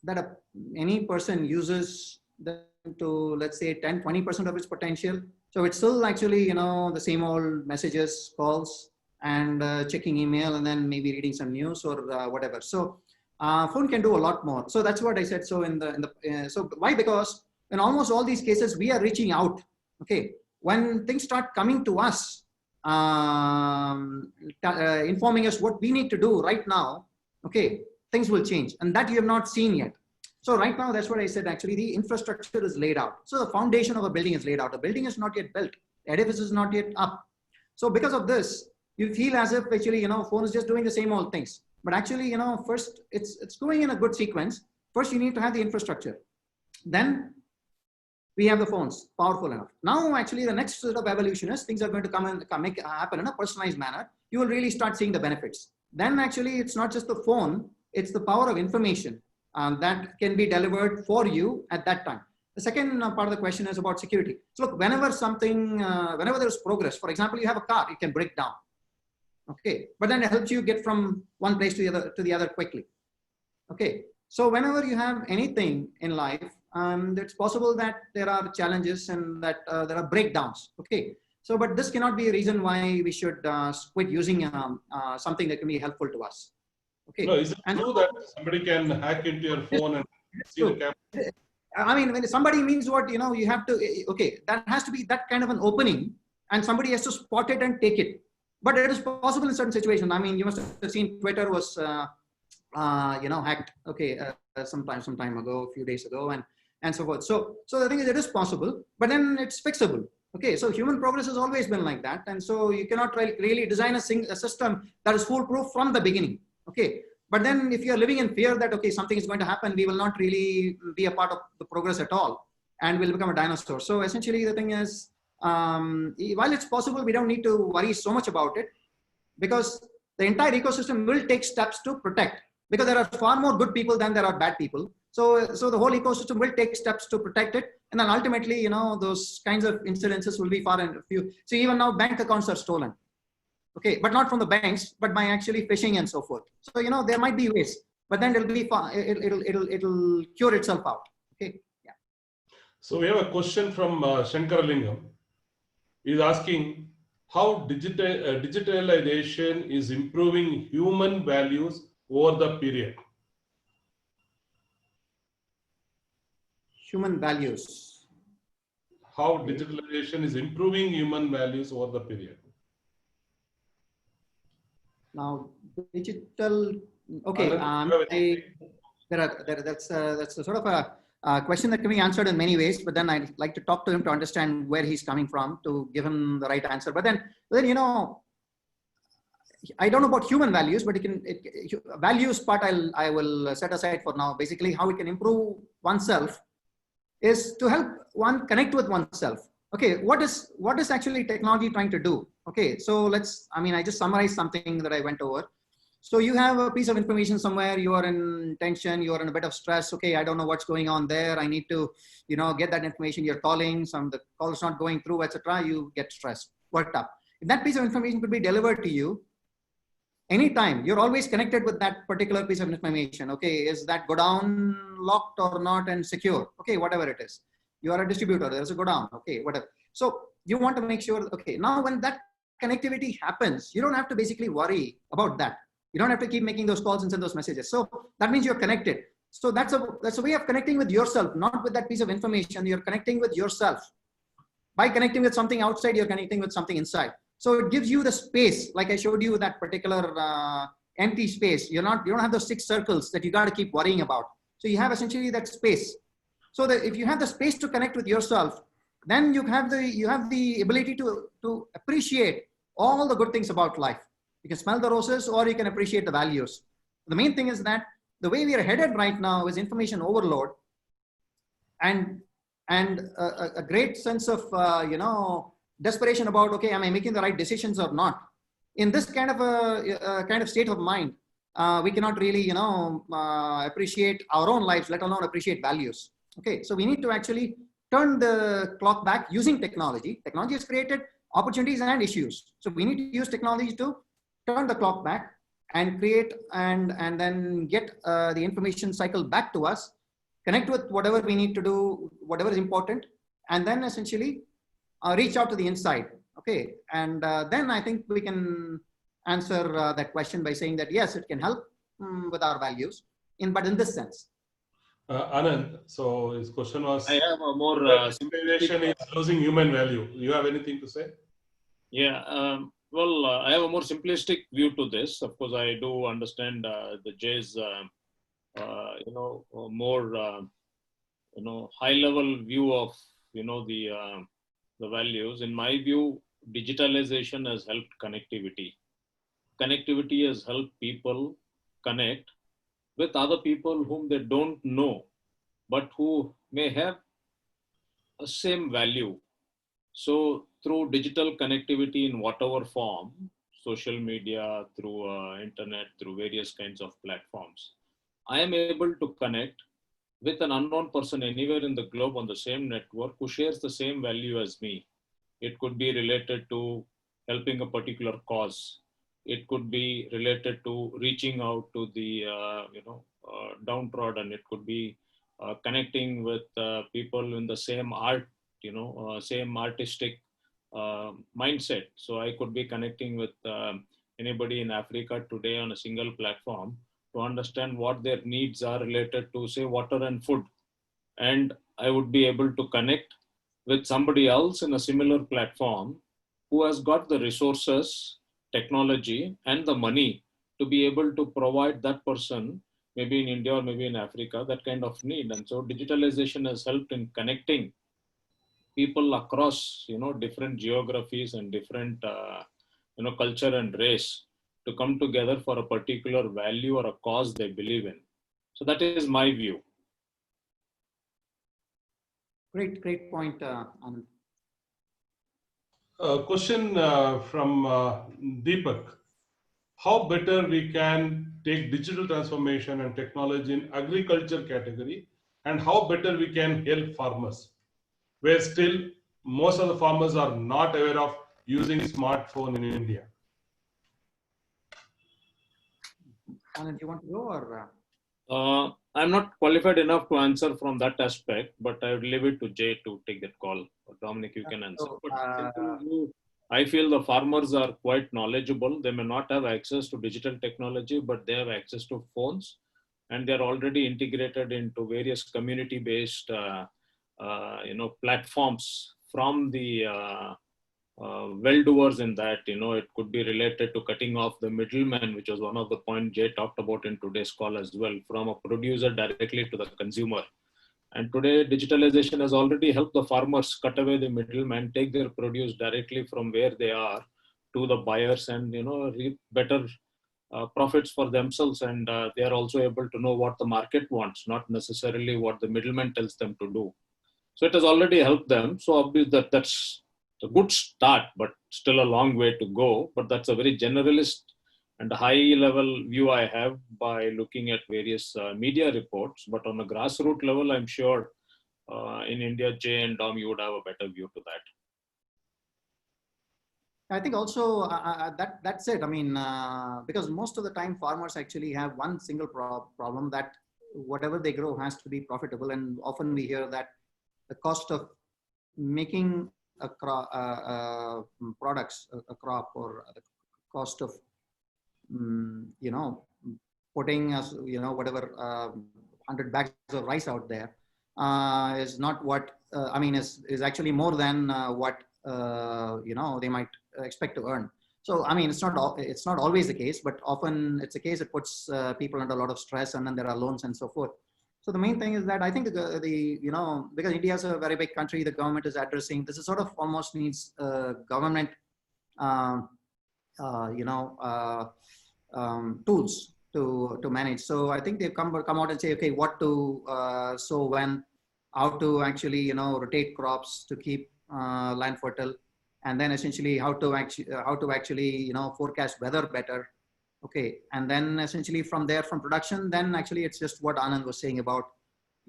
that any person uses them to, let's say, 10-20% of its potential. So it's still actually the same old messages, calls, and checking email, and then maybe reading some news or whatever. So phone can do a lot more. So that's what I said. So so why? Because in almost all these cases we are reaching out. Okay, when things start coming to us, informing us what we need to do right now, okay, things will change, and that you have not seen yet. So right now, that's what I said, actually, the infrastructure is laid out. So the foundation of a building is laid out. The building is not yet built. The edifice is not yet up. So because of this, you feel as if actually, phone is just doing the same old things. But actually, first it's going in a good sequence. First, you need to have the infrastructure. Then we have the phones, powerful enough. Now, actually, the next sort of evolution is things are going to happen in a personalized manner. You will really start seeing the benefits. Then actually, it's not just the phone, it's the power of information that can be delivered for you at that time. The second part of the question is about security. So look, whenever there's progress, for example, you have a car, it can break down. Okay, but then it helps you get from one place to the other quickly. Okay, so whenever you have anything in life, it's possible that there are challenges and that there are breakdowns. Okay, so but this cannot be a reason why we should quit using something that can be helpful to us. Okay. No, is it true that somebody can hack into your phone and see the camera? I mean, when somebody means what, you have to, okay, that has to be that kind of an opening, and somebody has to spot it and take it. But it is possible in certain situations. I mean, you must have seen Twitter was, hacked, okay, some time ago, a few days ago, and so forth. So the thing is, it is possible, but then it's fixable. Okay, so human progress has always been like that. And so you cannot really design a system that is foolproof from the beginning. Okay, but then if you're living in fear that, okay, something is going to happen, we will not really be a part of the progress at all, and we'll become a dinosaur. So essentially the thing is, while it's possible, we don't need to worry so much about it, because the entire ecosystem will take steps to protect, because there are far more good people than there are bad people. So the whole ecosystem will take steps to protect it. And then ultimately, those kinds of incidences will be far and few. So even now bank accounts are stolen. Okay, but not from the banks, but by actually phishing and so forth. So, there might be ways, but then it'll be fine. It'll cure itself out. Okay. Yeah. So we have a question from Shankaralingam. He's asking how digitalization is improving human values over the period. Human values. How digitalization is improving human values over the period. Now, digital. Okay, that's a sort of a question that can be answered in many ways. But then I'd like to talk to him to understand where he's coming from to give him the right answer. But then I don't know about human values, but values part I will set aside for now. Basically, how it can improve oneself is to help one connect with oneself. Okay, what is actually technology trying to do? Okay, so I just summarized something that I went over. So you have a piece of information somewhere, you are in tension, you are in a bit of stress. Okay, I don't know what's going on there. I need to, get that information. You're calling, the call is not going through, etc. You get stressed, worked up. If that piece of information could be delivered to you anytime, you're always connected with that particular piece of information. Okay, is that godown locked or not and secure? Okay, whatever it is. You are a distributor, there's a godown, okay, whatever. So you want to make sure, okay, now when that connectivity happens, you don't have to basically worry about that. You don't have to keep making those calls and send those messages. So that means you're connected. So that's a way of connecting with yourself, not with that piece of information. You're connecting with yourself. By connecting with something outside, you're connecting with something inside. So it gives you the space, like I showed you that particular empty space. You don't have those 6 circles that you got to keep worrying about. So you have essentially that space. So that if you have the space to connect with yourself, then you have the ability to appreciate all the good things about life. You can smell the roses, or you can appreciate the values. The main thing is that the way we are headed right now is information overload, and a great sense of desperation about, okay, am I making the right decisions or not? In this kind of state of mind, we cannot really appreciate our own lives, let alone appreciate values. Okay, so we need to actually turn the clock back using technology. Technology has created opportunities and issues. So we need to use technology to turn the clock back and create and then get the information cycle back to us, connect with whatever we need to do, whatever is important, and then essentially reach out to the inside. Okay, and then I think we can answer that question by saying that yes, it can help with our values, but in this sense. Anand, so his question I was, have a more simplistic. digitalization is losing human value. You have anything to say? Yeah. Well, I have a more simplistic view to this. Of course, I do understand the Jay's, more, high level view of, the values. In my view, digitalization has helped connectivity. Connectivity has helped people connect with other people whom they don't know, but who may have a same value. So through digital connectivity in whatever form, social media, through internet, through various kinds of platforms, I am able to connect with an unknown person anywhere in the globe on the same network who shares the same value as me. It could be related to helping a particular cause. It could be related to reaching out to the downtrodden. It could be connecting with people in the same art, same artistic mindset. So I could be connecting with anybody in Africa today on a single platform to understand what their needs are related to, say, water and food. And I would be able to connect with somebody else in a similar platform who has got the resources, technology, and the money to be able to provide that person, maybe in India or maybe in Africa, that kind of need. And so digitalization has helped in connecting people across, different geographies and different, culture and race to come together for a particular value or a cause they believe in. So that is my view. Great point, Anand. A question from Deepak. How better we can take digital transformation and technology in agriculture category, and how better we can help farmers, where still most of the farmers are not aware of using smartphone in India. Anand, do you want to go or? I'm not qualified enough to answer from that aspect, but I would leave it to Jay to take that call. Or Dominic, you can answer. So, But simple view, I feel the farmers are quite knowledgeable. They may not have access to digital technology, but they have access to phones, and they're already integrated into various community-based, platforms from the well-doers in that. It could be related to cutting off the middleman, which was one of the points Jay talked about in today's call as well, from a producer directly to the consumer. And today, digitalization has already helped the farmers cut away the middleman, take their produce directly from where they are to the buyers, and reap better profits for themselves. And they are also able to know what the market wants, not necessarily what the middleman tells them to do. So it has already helped them. So obviously that's a good start, but still a long way to go. But that's a very generalist and high level view I have by looking at various media reports. But on a grassroots level, I'm sure in India, Jay and Dom, you would have a better view to that. I think also that's it. I mean, because most of the time farmers actually have one single problem, that whatever they grow has to be profitable. And often we hear that the cost of making a products, a crop, or the cost of, putting us, whatever 100 bags of rice out there is not what, is actually more than what, they might expect to earn. So, I mean, it's not always the case, but often it's a case that puts people under a lot of stress, and then there are loans and so forth. So the main thing is that I think because India is a very big country, the government is addressing, this is sort of almost needs government, tools to manage. So I think they've come out and say, okay, what to sow when, how to actually, rotate crops to keep land fertile, and then essentially how to actually, forecast weather better. Okay, and then essentially from there, from production, then actually it's just what Anand was saying about,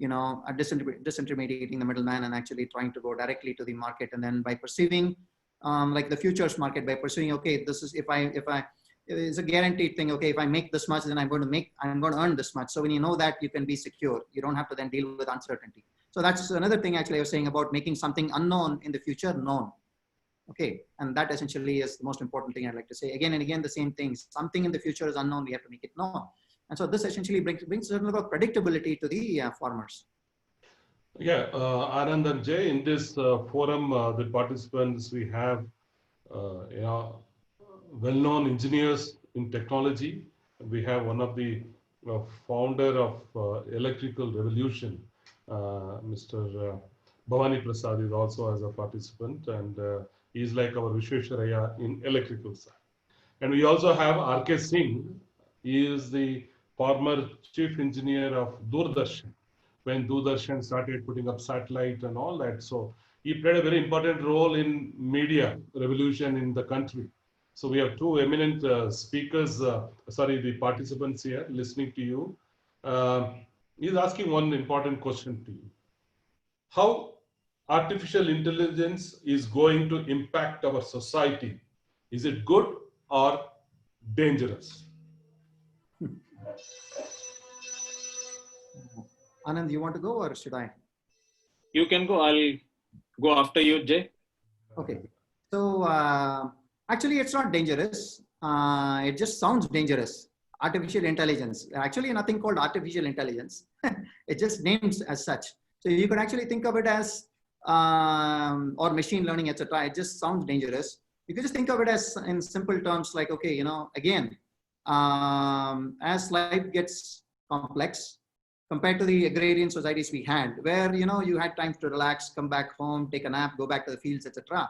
disintermediating the middleman and actually trying to go directly to the market. And then by perceiving, like the futures market, by pursuing, okay, this is, if I it's a guaranteed thing. Okay, if I make this much, then I'm going to earn this much. So when you know that, you can be secure. You don't have to then deal with uncertainty. So that's another thing actually I was saying about making something unknown in the future known. Okay, and that essentially is the most important thing I'd like to say. Again and again, the same thing. Something in the future is unknown. We have to make it known. And so this essentially brings a certain level of predictability to the farmers. Yeah, Anand and Jay, in this forum, the participants, we have, you know, well-known engineers in technology. We have one of the founder of Electrical Revolution, Mr. Bhavani Prasad is also as a participant, and he's like our Vishwesharaya in electrical side. And we also have R.K. Singh. He is the former chief engineer of Doordarshan when Doordarshan started putting up satellite and all that. So he played a very important role in media revolution in the country. So we have two eminent speakers, the participants here listening to you. He's asking one important question to you. How artificial intelligence is going to impact our society? Is it good or dangerous? Anand, you want to go or should I? You can go. I'll go after you, Jay. Okay. So actually, it's not dangerous. It just sounds dangerous. Artificial intelligence. Actually, nothing called artificial intelligence. It just names as such. So you could actually think of it as or machine learning, etc. It just sounds dangerous. You could just think of it as in simple terms, like, okay, you know, again, as life gets complex compared to the agrarian societies we had, where, you know, you had time to relax, come back home, take a nap, go back to the fields, etc.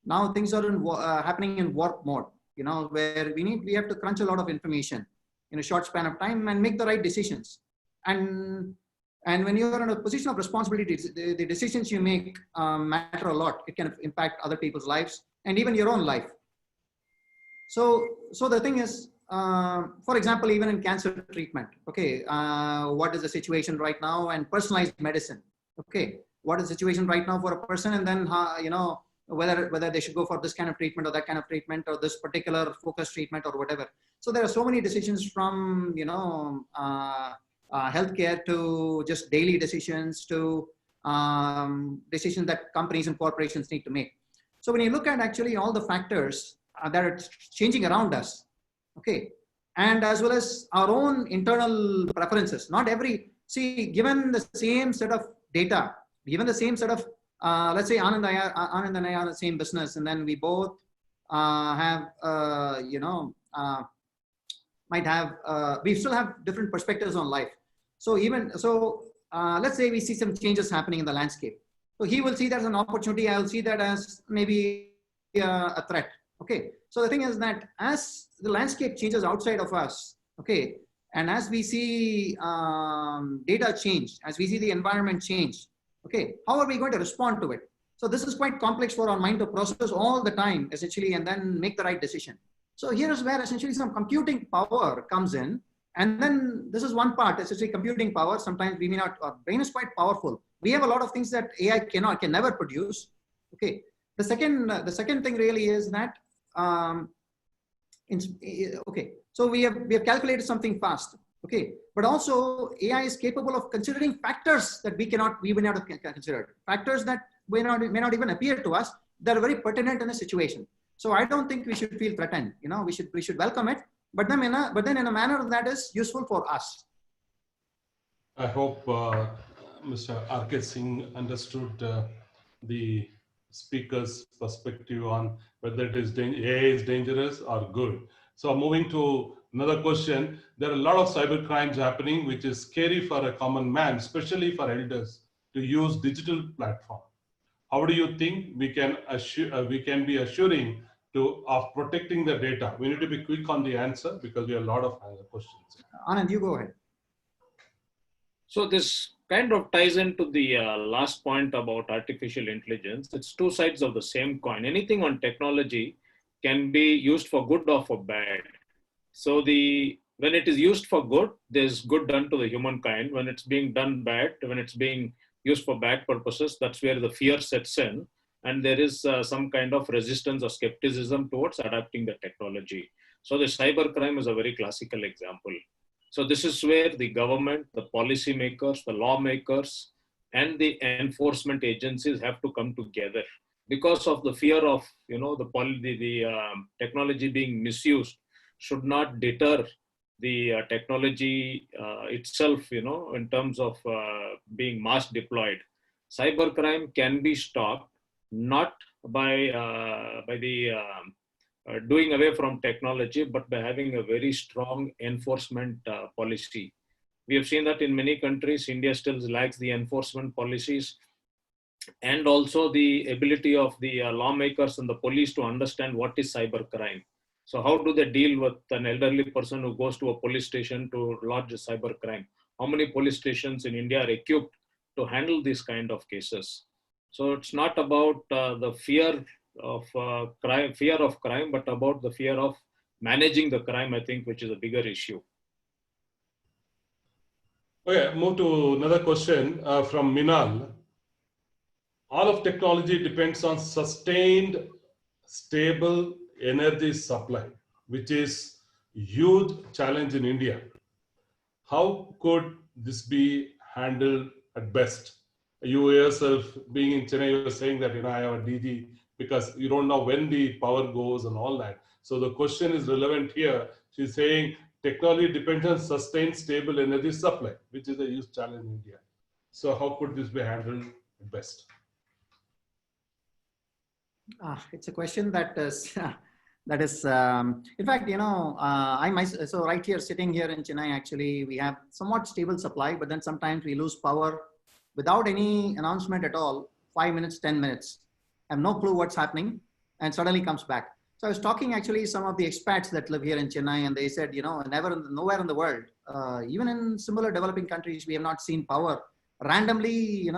Now things are happening in warp mode, you know, where we have to crunch a lot of information in a short span of time and make the right decisions. And when you're in a position of responsibility, the decisions you make matter a lot. It can impact other people's lives and even your own life. So the thing is, for example, even in cancer treatment, okay, what is the situation right now? And personalized medicine, okay, what is the situation right now for a person? And then, you know, whether they should go for this kind of treatment or that kind of treatment or this particular focus treatment or whatever. So there are so many decisions from, you know, healthcare to just daily decisions to decisions that companies and corporations need to make. So when you look at actually all the factors that are changing around us, okay, and as well as our own internal preferences, given the same set of data, given the same set of, let's say Anand and I are the same business, and then we both have, you know, we still have different perspectives on life. So let's say we see some changes happening in the landscape. So he will see that as an opportunity. I'll see that as maybe a threat. Okay. So the thing is that as the landscape changes outside of us, okay, and as we see data change, as we see the environment change, okay, how are we going to respond to it? So this is quite complex for our mind to process all the time, essentially, and then make the right decision. So here's where essentially some computing power comes in. And then this is one part, essentially computing power. Sometimes we may not, our brain is quite powerful. We have a lot of things that AI can never produce. Okay. The second thing really is that, okay, so we have calculated something fast. Okay. But also AI is capable of considering factors that we may not have considered, factors that may not even appear to us, that are very pertinent in a situation. So I don't think we should feel threatened. You know, we should welcome it, but then in a manner that is useful for us. I hope Mr. R.K. Singh understood the speaker's perspective on whether AI is dangerous or good. So moving to another question, there are a lot of cyber crimes happening, which is scary for a common man, especially for elders, to use digital platform. How do you think we can be assuring of protecting the data? We need to be quick on the answer because we have a lot of questions. Anand, you go ahead. So this kind of ties into the last point about artificial intelligence. It's two sides of the same coin. Anything on technology can be used for good or for bad. So when it is used for good, there's good done to the humankind. When it's being done bad, when it's being used for bad purposes, that's where the fear sets in. And there is some kind of resistance or skepticism towards adapting the technology. So the cybercrime is a very classical example. So this is where the government, the policymakers, the lawmakers, and the enforcement agencies have to come together because of the fear of, you know, the technology being misused should not deter the technology itself, in terms of being mass deployed. Cybercrime can be stopped not by the doing away from technology, but by having a very strong enforcement policy. We have seen that in many countries, India still lacks the enforcement policies and also the ability of the lawmakers and the police to understand what is cybercrime. So how do they deal with an elderly person who goes to a police station to lodge a cybercrime? How many police stations in India are equipped to handle these kind of cases? So it's not about the fear of crime, but about the fear of managing the crime, I think, which is a bigger issue. Okay, move to another question from Minal. All of technology depends on sustained, stable energy supply, which is huge challenge in India. How could this be handled at best? You yourself, being in Chennai, you were saying that I have a DG because you don't know when the power goes and all that. So the question is relevant here. She's saying technology depends on sustained, stable energy supply, which is a huge challenge in India. So how could this be handled at best? It's a question that is, in fact, so right here, sitting here in Chennai, actually, we have somewhat stable supply, but then sometimes we lose power without any announcement at all, 5 minutes, 10 minutes. I have no clue what's happening and suddenly comes back. So I was talking actually some of the expats that live here in Chennai, and they said, nowhere in the world, even in similar developing countries, we have not seen power randomly, in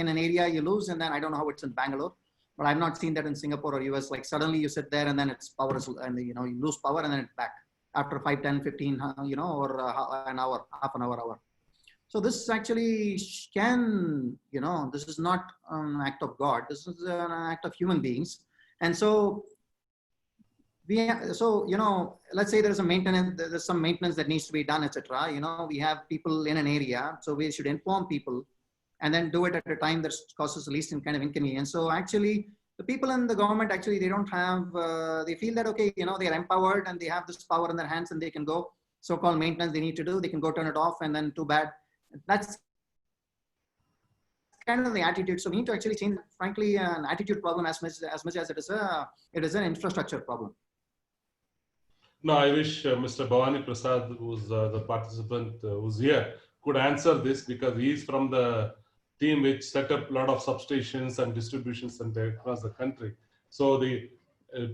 an area you lose, and then I don't know how it's in Bangalore. But I've not seen that in Singapore or US. Like suddenly you sit there and then it's power, and you lose power and then it's back after 5, 10, 15, or an hour, half an hour. So this actually can, this is not an act of God. This is an act of human beings. And so let's say there's some maintenance that needs to be done, etc. We have people in an area, so we should inform people and then do it at a time that causes the least kind of inconvenience. So actually, the people in the government, actually, they don't have, they feel that, okay, they are empowered and they have this power in their hands and they can go, so-called maintenance they need to do, they can go turn it off and then too bad. That's kind of the attitude. So we need to actually change, frankly, an attitude problem as much as it is an infrastructure problem. No, I wish Mr. Bhavani Prasad, who's the participant who's here, could answer this because he is from the team which set up a lot of substations and distribution centers across the country. So the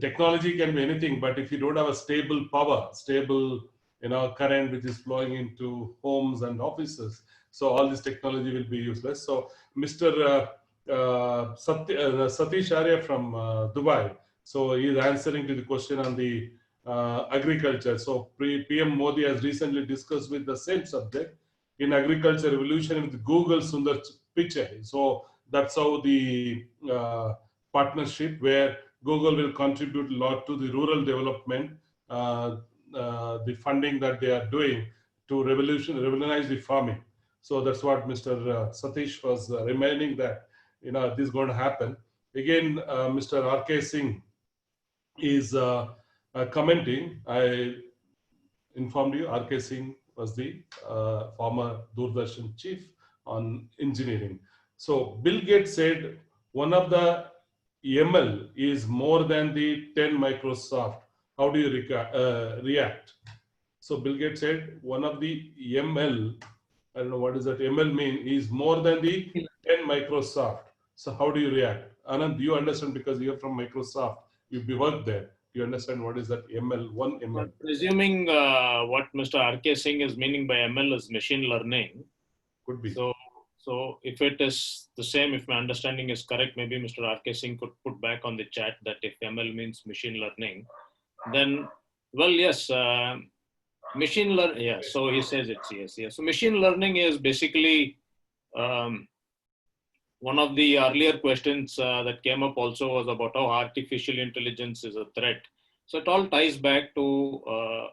technology can be anything, but if you don't have a stable power, stable current which is flowing into homes and offices, so all this technology will be useless. So Mr. Satish Arya from Dubai, so he is answering to the question on the agriculture. So PM Modi has recently discussed with the same subject in agriculture revolution with Google Sundar Pichai. So that's how the partnership where Google will contribute a lot to the rural development, the funding that they are doing to revolutionize the farming. So that's what Mr. Satish was reminding that this is going to happen. Again, Mr. R.K. Singh is commenting. I informed you, R.K. Singh was the former Doordarshan chief on engineering. So Bill Gates said one of the ML is more than the 10 Microsoft. How do you react? So Bill Gates said one of the ML, I don't know what does that ML mean, is more than the 10 Microsoft. So how do you react? Anand, do you understand because you're from Microsoft, you've worked there. You understand what is that ML, 1 ML? I'm presuming what Mr. R.K. Singh is meaning by ML is machine learning. Could be. So if it is the same, if my understanding is correct, maybe Mr. R.K. Singh could put back on the chat that if ML means machine learning, then, well, yes, machine learning, yeah, so he says it's yes. So machine learning is basically one of the earlier questions that came up also was about how artificial intelligence is a threat. So it all ties back to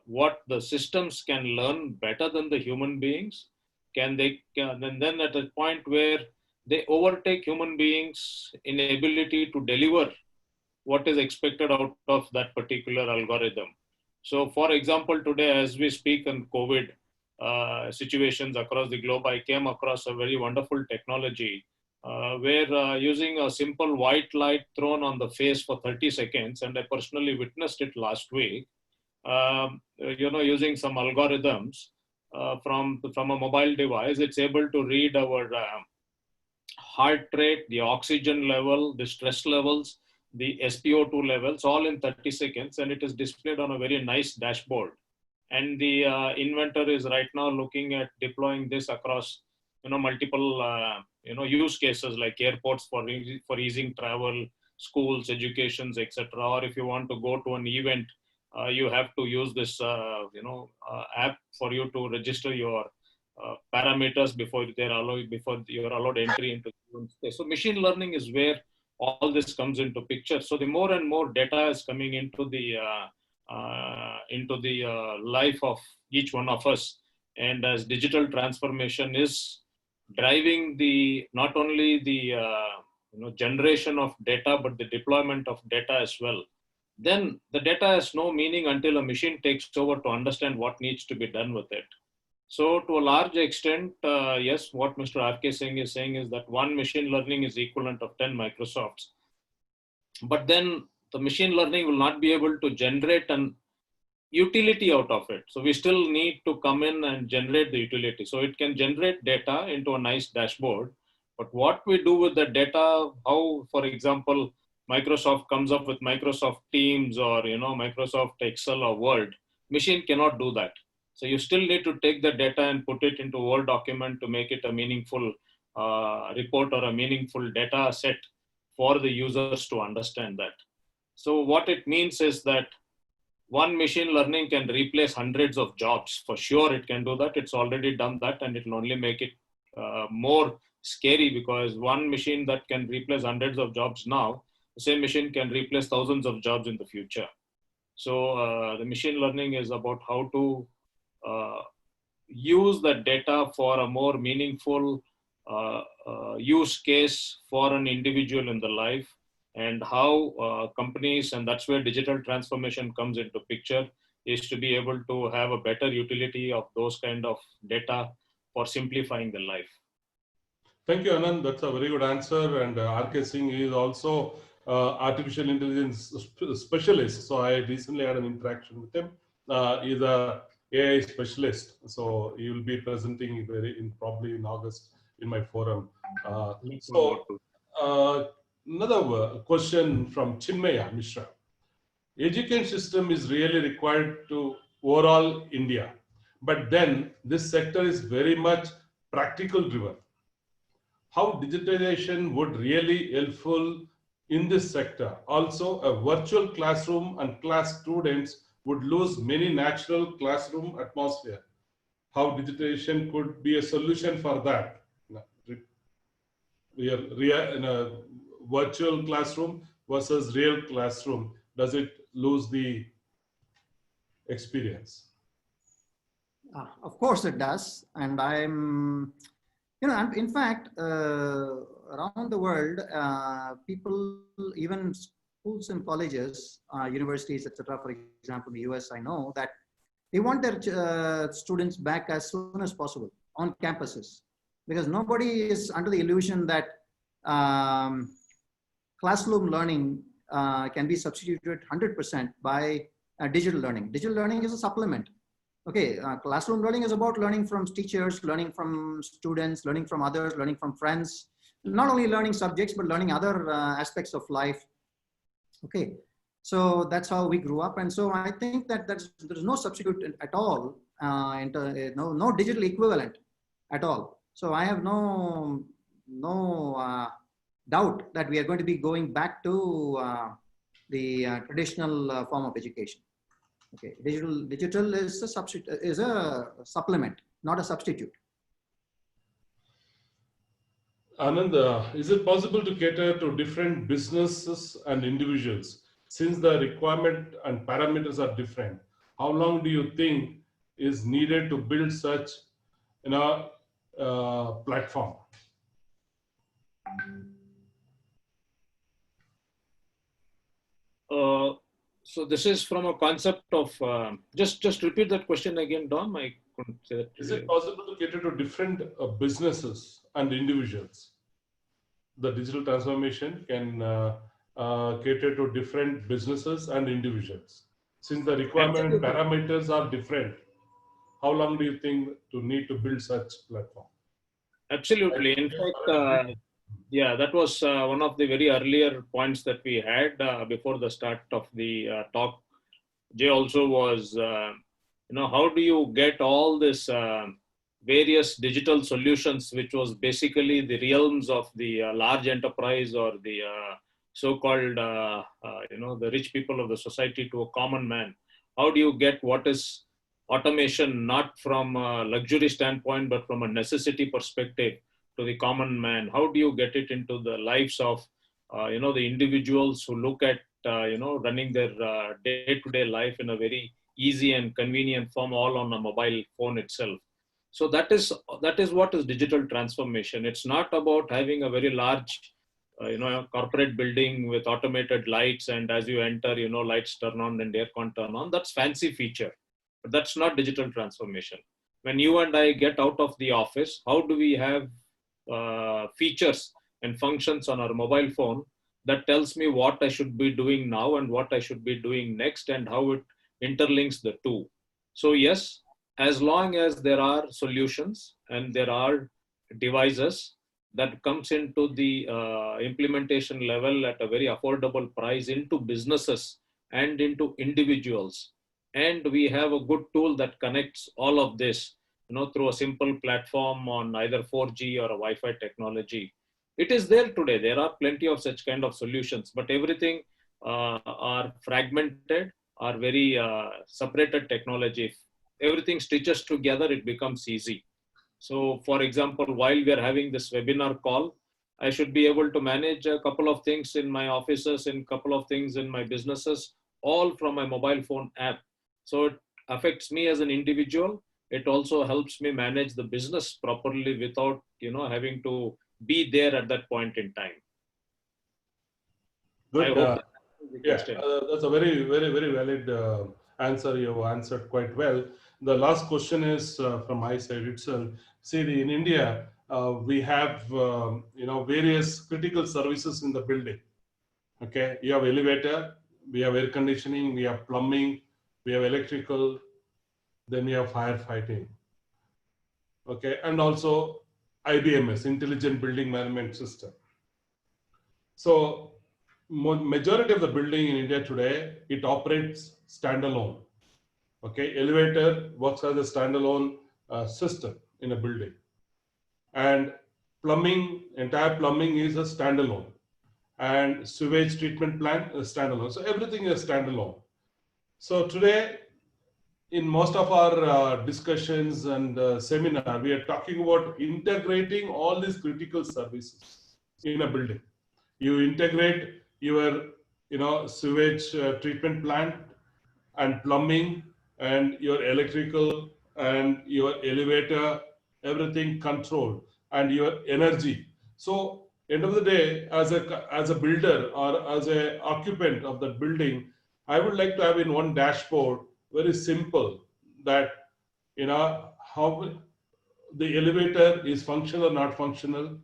what the systems can learn better than the human beings. And then at a point where they overtake human beings in ability to deliver what is expected out of that particular algorithm. So for example, today, as we speak on COVID situations across the globe, I came across a very wonderful technology where using a simple white light thrown on the face for 30 seconds, and I personally witnessed it last week, using some algorithms from a mobile device, it's able to read our heart rate, the oxygen level, the stress levels, the SpO2 levels, all in 30 seconds, and it is displayed on a very nice dashboard. And the inventor is right now looking at deploying this across, multiple, use cases like airports for easing travel, schools, educations, etc. Or if you want to go to an event, you have to use this, app for you to register your parameters before you're allowed entry into the space. So machine learning is where all this comes into picture. So the more and more data is coming into the life of each one of us, and as digital transformation is driving the not only the generation of data but the deployment of data as well, then the data has no meaning until a machine takes over to understand what needs to be done with it. So to a large extent, yes, what Mr. R.K. Singh is saying is that one machine learning is equivalent of 10 Microsofts. But then the machine learning will not be able to generate an utility out of it. So we still need to come in and generate the utility. So it can generate data into a nice dashboard. But what we do with the data, how, for example, Microsoft comes up with Microsoft Teams or Microsoft Excel or Word, machine cannot do that. So you still need to take the data and put it into a Word document to make it a meaningful report or a meaningful data set for the users to understand that. So what it means is that one machine learning can replace hundreds of jobs. For sure, it can do that. It's already done that, and it will only make it more scary, because one machine that can replace hundreds of jobs now, the same machine can replace thousands of jobs in the future. So the machine learning is about how to use the data for a more meaningful use case for an individual in the life, and how companies, and that's where digital transformation comes into picture, is to be able to have a better utility of those kind of data for simplifying the life. Thank you, Anand. That's a very good answer. And R.K. Singh is also artificial intelligence specialist. So I recently had an interaction with him. He's a AI specialist. So he will be presenting probably in August in my forum. Another question from Chinmaya Mishra. Education system is really required to overall India, but then this sector is very much practical driven. How digitization would really helpful in this sector? Also, a virtual classroom and class students would lose many natural classroom atmosphere. How digitization could be a solution for that? In a virtual classroom versus real classroom, does it lose the experience? Of course it does. And in fact, around the world, people, even schools and colleges, universities, etc., for example, in the US, I know that they want their students back as soon as possible on campuses, because nobody is under the illusion that classroom learning can be substituted 100% by digital learning. Digital learning is a supplement. Okay, classroom learning is about learning from teachers, learning from students, learning from others, learning from friends, not only learning subjects, but learning other aspects of life. Okay, so that's how we grew up. And so I think that there's no substitute at all, no digital equivalent at all. So I have no doubt that we are going to be going back to the traditional form of education. Okay, digital is a supplement, not a substitute. Anand, is it possible to cater to different businesses and individuals, since the requirement and parameters are different? How long do you think is needed to build such platform? So this is from a concept of, just repeat that question again, Dom. I couldn't say that Is it clearly. possible to cater to different businesses and individuals? The digital transformation can cater to different businesses and individuals. Since the requirement and Absolutely. parameters are different, how long do you think to need to build such platform? Like Absolutely. In India fact, currently, yeah, that was one of the very earlier points that we had before the start of the talk. Jay also was, how do you get all this various digital solutions, which was basically the realms of the large enterprise or the so-called, the rich people of the society to a common man? How do you get what is automation, not from a luxury standpoint, but from a necessity perspective to the common man? How do you get it into the lives of, the individuals who look at running their day-to-day life in a very easy and convenient form, all on a mobile phone itself. So that is what is digital transformation. It's not about having a very large corporate building with automated lights, and as you enter, lights turn on and aircon turn on. That's fancy feature, but that's not digital transformation. When you and I get out of the office, how do we have features and functions on our mobile phone that tells me what I should be doing now and what I should be doing next, and how it interlinks the two? So yes, as long as there are solutions and there are devices that comes into the implementation level at a very affordable price into businesses and into individuals, and we have a good tool that connects all of this, through a simple platform on either 4G or a Wi-Fi technology. It is there today. There are plenty of such kind of solutions, but everything are fragmented, are very separated technology. If everything stitches together, it becomes easy. So for example, while we are having this webinar call, I should be able to manage a couple of things in my offices, in couple of things in my businesses, all from my mobile phone app. So it affects me as an individual. It also helps me manage the business properly without, having to be there at that point in time. I good. hope that answers the Yeah, question. that's a very, very, very valid answer. You have answered quite well. The last question is from my side itself. See, in India, we have various critical services in the building. Okay, you have elevator, we have air conditioning, we have plumbing, we have electrical, then we have firefighting. Okay, and also IBMS, Intelligent Building Management System. So majority of the building in India today, it operates standalone. Okay, elevator works as a standalone system in a building, and entire plumbing is a standalone, and sewage treatment plant is standalone. So everything is standalone. So today, in most of our discussions and seminar, we are talking about integrating all these critical services in a building. You integrate your, sewage treatment plant and plumbing and your electrical and your elevator, everything controlled, and your energy. So end of the day, as a builder or as a occupant of that building, I would like to have in one dashboard, very simple, that how the elevator is functional or not functional,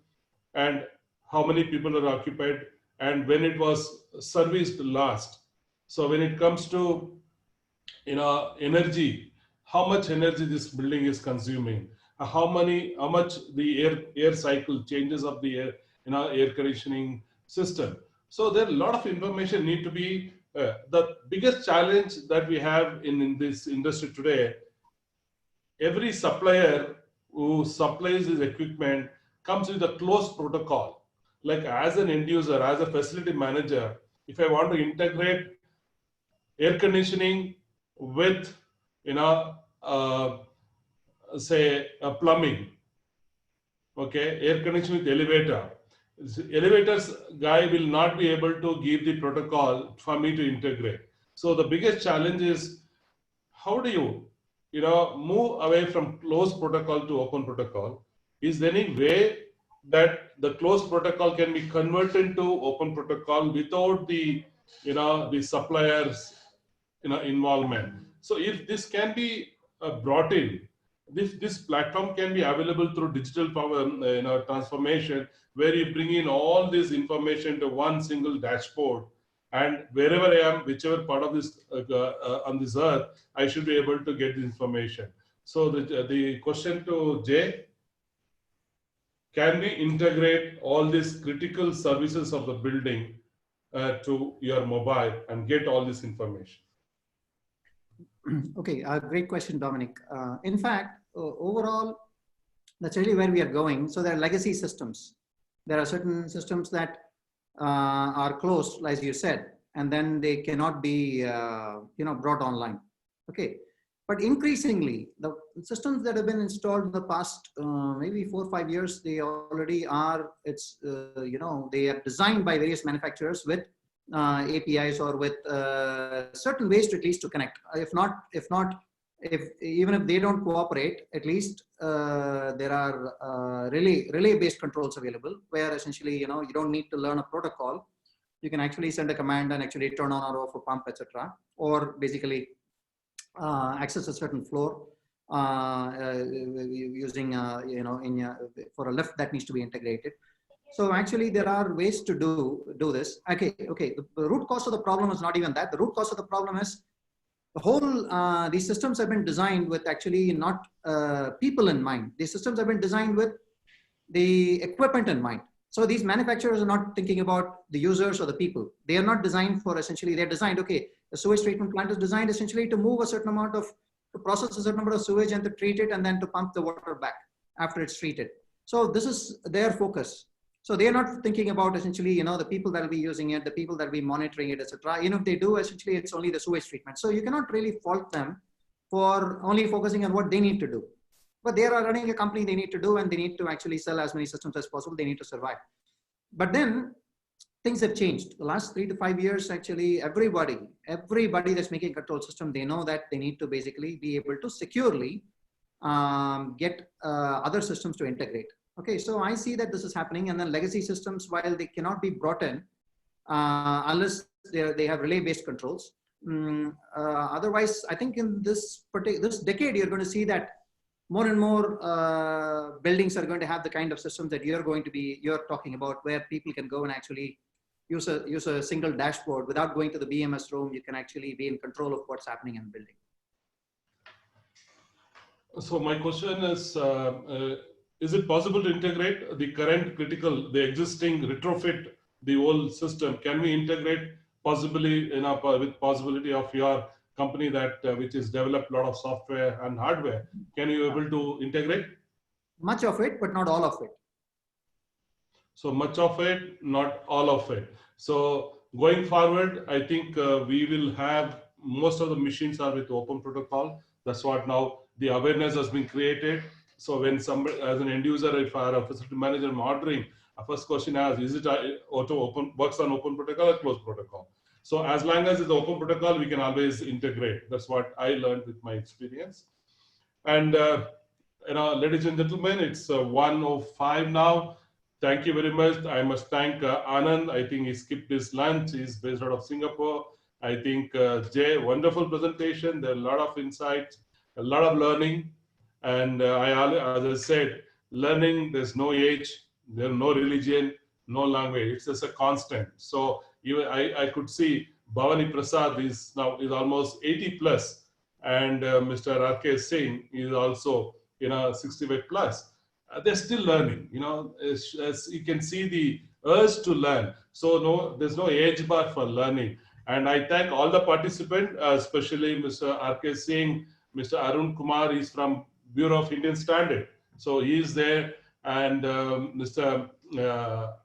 and how many people are occupied, and when it was serviced last. So when it comes to energy, how much energy this building is consuming, how much the air cycle changes of the air conditioning system. So there are a lot of information need to be the biggest challenge that we have in this industry today. Every supplier who supplies his equipment comes with a close protocol. Like as an end user, as a facility manager, if I want to integrate air conditioning with, you know, uh, say plumbing, okay, air conditioning with elevator. Elevators guy will not be able to give the protocol for me to integrate. So the biggest challenge is how do you, move away from closed protocol to open protocol? Is there any way that the closed protocol can be converted to open protocol without the, the suppliers involvement. So if this can be brought in, this platform can be available through digital power, transformation, where you bring in all this information to one single dashboard, and wherever I am, whichever part of this on this earth, I should be able to get the information. So the question to Jay: can we integrate all these critical services of the building to your mobile and get all this information? Okay, great question, Dominic. In fact, overall, that's really where we are going. So there are legacy systems. There are certain systems that are closed, as you said, and then they cannot be, brought online. Okay, but increasingly, the systems that have been installed in the past maybe 4 or 5 years, they already are. They are designed by various manufacturers with APIs or with certain ways to at least to connect. If even if they don't cooperate, at least there are relay-based controls available, where essentially you don't need to learn a protocol. You can actually send a command and actually turn on or off a pump, etc., or basically access a certain floor using for a lift that needs to be integrated. So actually, there are ways to do this. Okay. The root cause of the problem is not even that. The root cause of the problem is the whole. These systems have been designed with actually not people in mind. These systems have been designed with the equipment in mind. So these manufacturers are not thinking about the users or the people. They are not designed for essentially. They're designed. Okay, the sewage treatment plant is designed essentially to move a certain amount of, to process a certain amount of sewage and to treat it, and then to pump the water back after it's treated. So this is their focus. So they are not thinking about essentially, the people that will be using it, the people that will be monitoring it, etc. If they do, essentially, it's only the sewage treatment. So you cannot really fault them for only focusing on what they need to do. But they are running a company, they need to do, and they need to actually sell as many systems as possible. They need to survive. But then things have changed. The last 3 to 5 years, actually, everybody that's making a control system, they know that they need to basically be able to securely get other systems to integrate. Okay, so I see that this is happening, and then legacy systems, while they cannot be brought in unless they have relay-based controls. Otherwise, I think in this decade, you're going to see that more and more buildings are going to have the kind of systems that you're talking about, where people can go and actually use a single dashboard without going to the BMS room. You can actually be in control of what's happening in the building. So my question is it possible to integrate the current critical, the existing retrofit, the old system? Can we integrate possibly with possibility of your company that which is developed a lot of software and hardware? Can you able to integrate? Much of it, but not all of it. So much of it, not all of it. So going forward, I think we will have most of the machines are with open protocol. That's what now the awareness has been created. So when somebody, as an end user, if I are a facility manager, I'm ordering, a first question is it works on open protocol or closed protocol? So as long as it's open protocol, we can always integrate. That's what I learned with my experience. And ladies and gentlemen, it's 1:05 now. Thank you very much. I must thank Anand. I think he skipped his lunch. He's based out of Singapore. I think Jay, wonderful presentation. There are a lot of insights, a lot of learning. And as I said, learning, there's no age, there's no religion, no language. It's just a constant. So I could see Bhavani Prasad is almost 80 plus, and Mr. R.K. Singh is also 65 plus. They're still learning. As you can see the urge to learn. So there's no age bar for learning. And I thank all the participants, especially Mr. R.K. Singh, Mr. Arun Kumar is from Bureau of Indian Standard. So he is there, and Mr.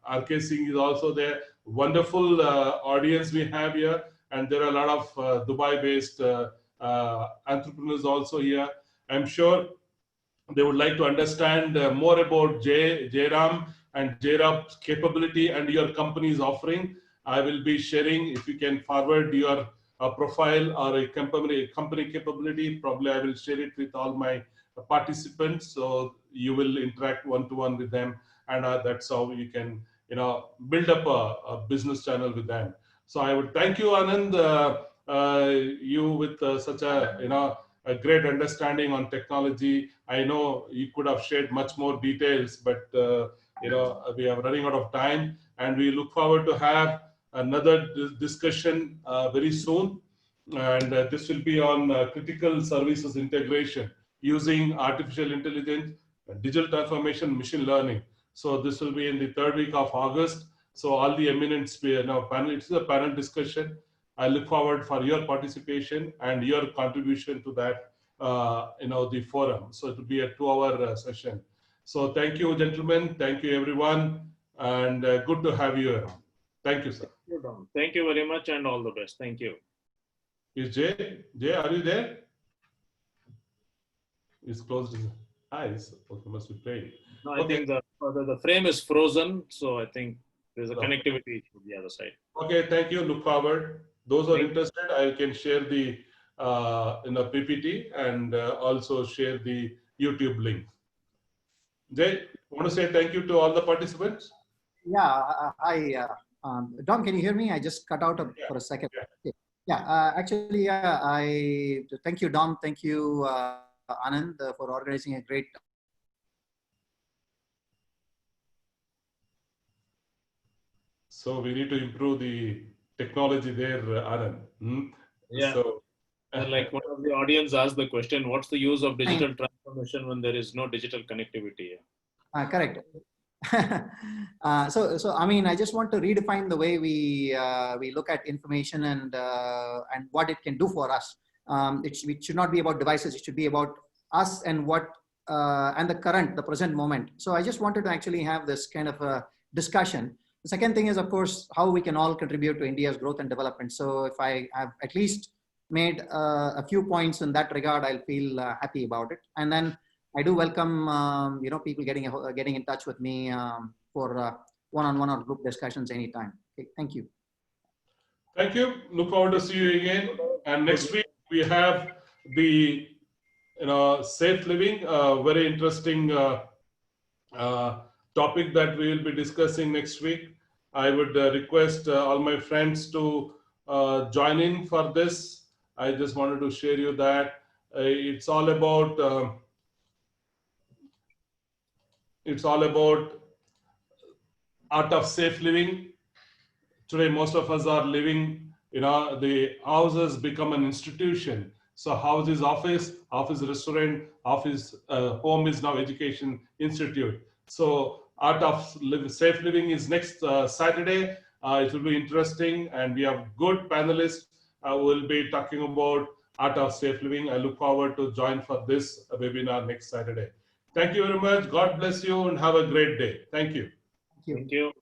R.K. Singh is also there. Wonderful audience we have here, and there are a lot of Dubai-based entrepreneurs also here. I'm sure they would like to understand more about Jairam and Jairab's capability and your company's offering. I will be sharing, if you can forward your profile or a company capability, probably I will share it with all my participants, so you will interact one-to-one with them, and that's how you can build up a business channel with them. So I would thank you, Anand. you with such a, a great understanding on technology. I know you could have shared much more details, but we are running out of time, and we look forward to have another discussion very soon. And this will be on critical services integration using artificial intelligence, digital transformation, machine learning. So this will be in the third week of August. So all the eminent panel, it's a panel discussion. I look forward for your participation and your contribution to that, the forum. So it will be a 2-hour session. So thank you, gentlemen. Thank you, everyone. And good to have you around. Thank you, sir. Thank you very much and all the best. Thank you. Is Jay? Jay, are you there? It's closed his eyes. Okay, must be playing. No, I think the frame is frozen, so I think there's a connectivity issue the other side. Okay, thank you. Look forward. Those who are interested, I can share the PPT and also share the YouTube link. Jay, want to say thank you to all the participants? Yeah, Dom, can you hear me? I just cut out for a second. Actually, I thank you, Dom. Thank you, Anand, for organizing a great. So we need to improve the technology there, Anand. Yeah. So, like one of the audience asked the question, what's the use of digital transformation when there is no digital connectivity? Correct. So I mean, I just want to redefine the way we look at information and what it can do for us. It should not be about devices. It should be about us and what and the present moment. So I just wanted to actually have this kind of a discussion. The second thing is, of course, how we can all contribute to India's growth and development. So if I have at least made a few points in that regard, I'll feel happy about it. And then I do welcome people getting in touch with me for one-on-one or group discussions anytime. Okay, thank you. Thank you. Look forward to see you again. And next week we have the safe living, very interesting topic that we will be discussing next week. I would request all my friends to join in for this. I just wanted to share you that it's all about art of safe living. Today, most of us are living, the houses become an institution. So house is office restaurant, office, home is now education institute. So art of safe living is next Saturday. It will be interesting, and we have good panelists who will be talking about art of safe living. I look forward to join for this webinar next Saturday. Thank you very much. God bless you and have a great day. Thank you. Thank you. Thank you.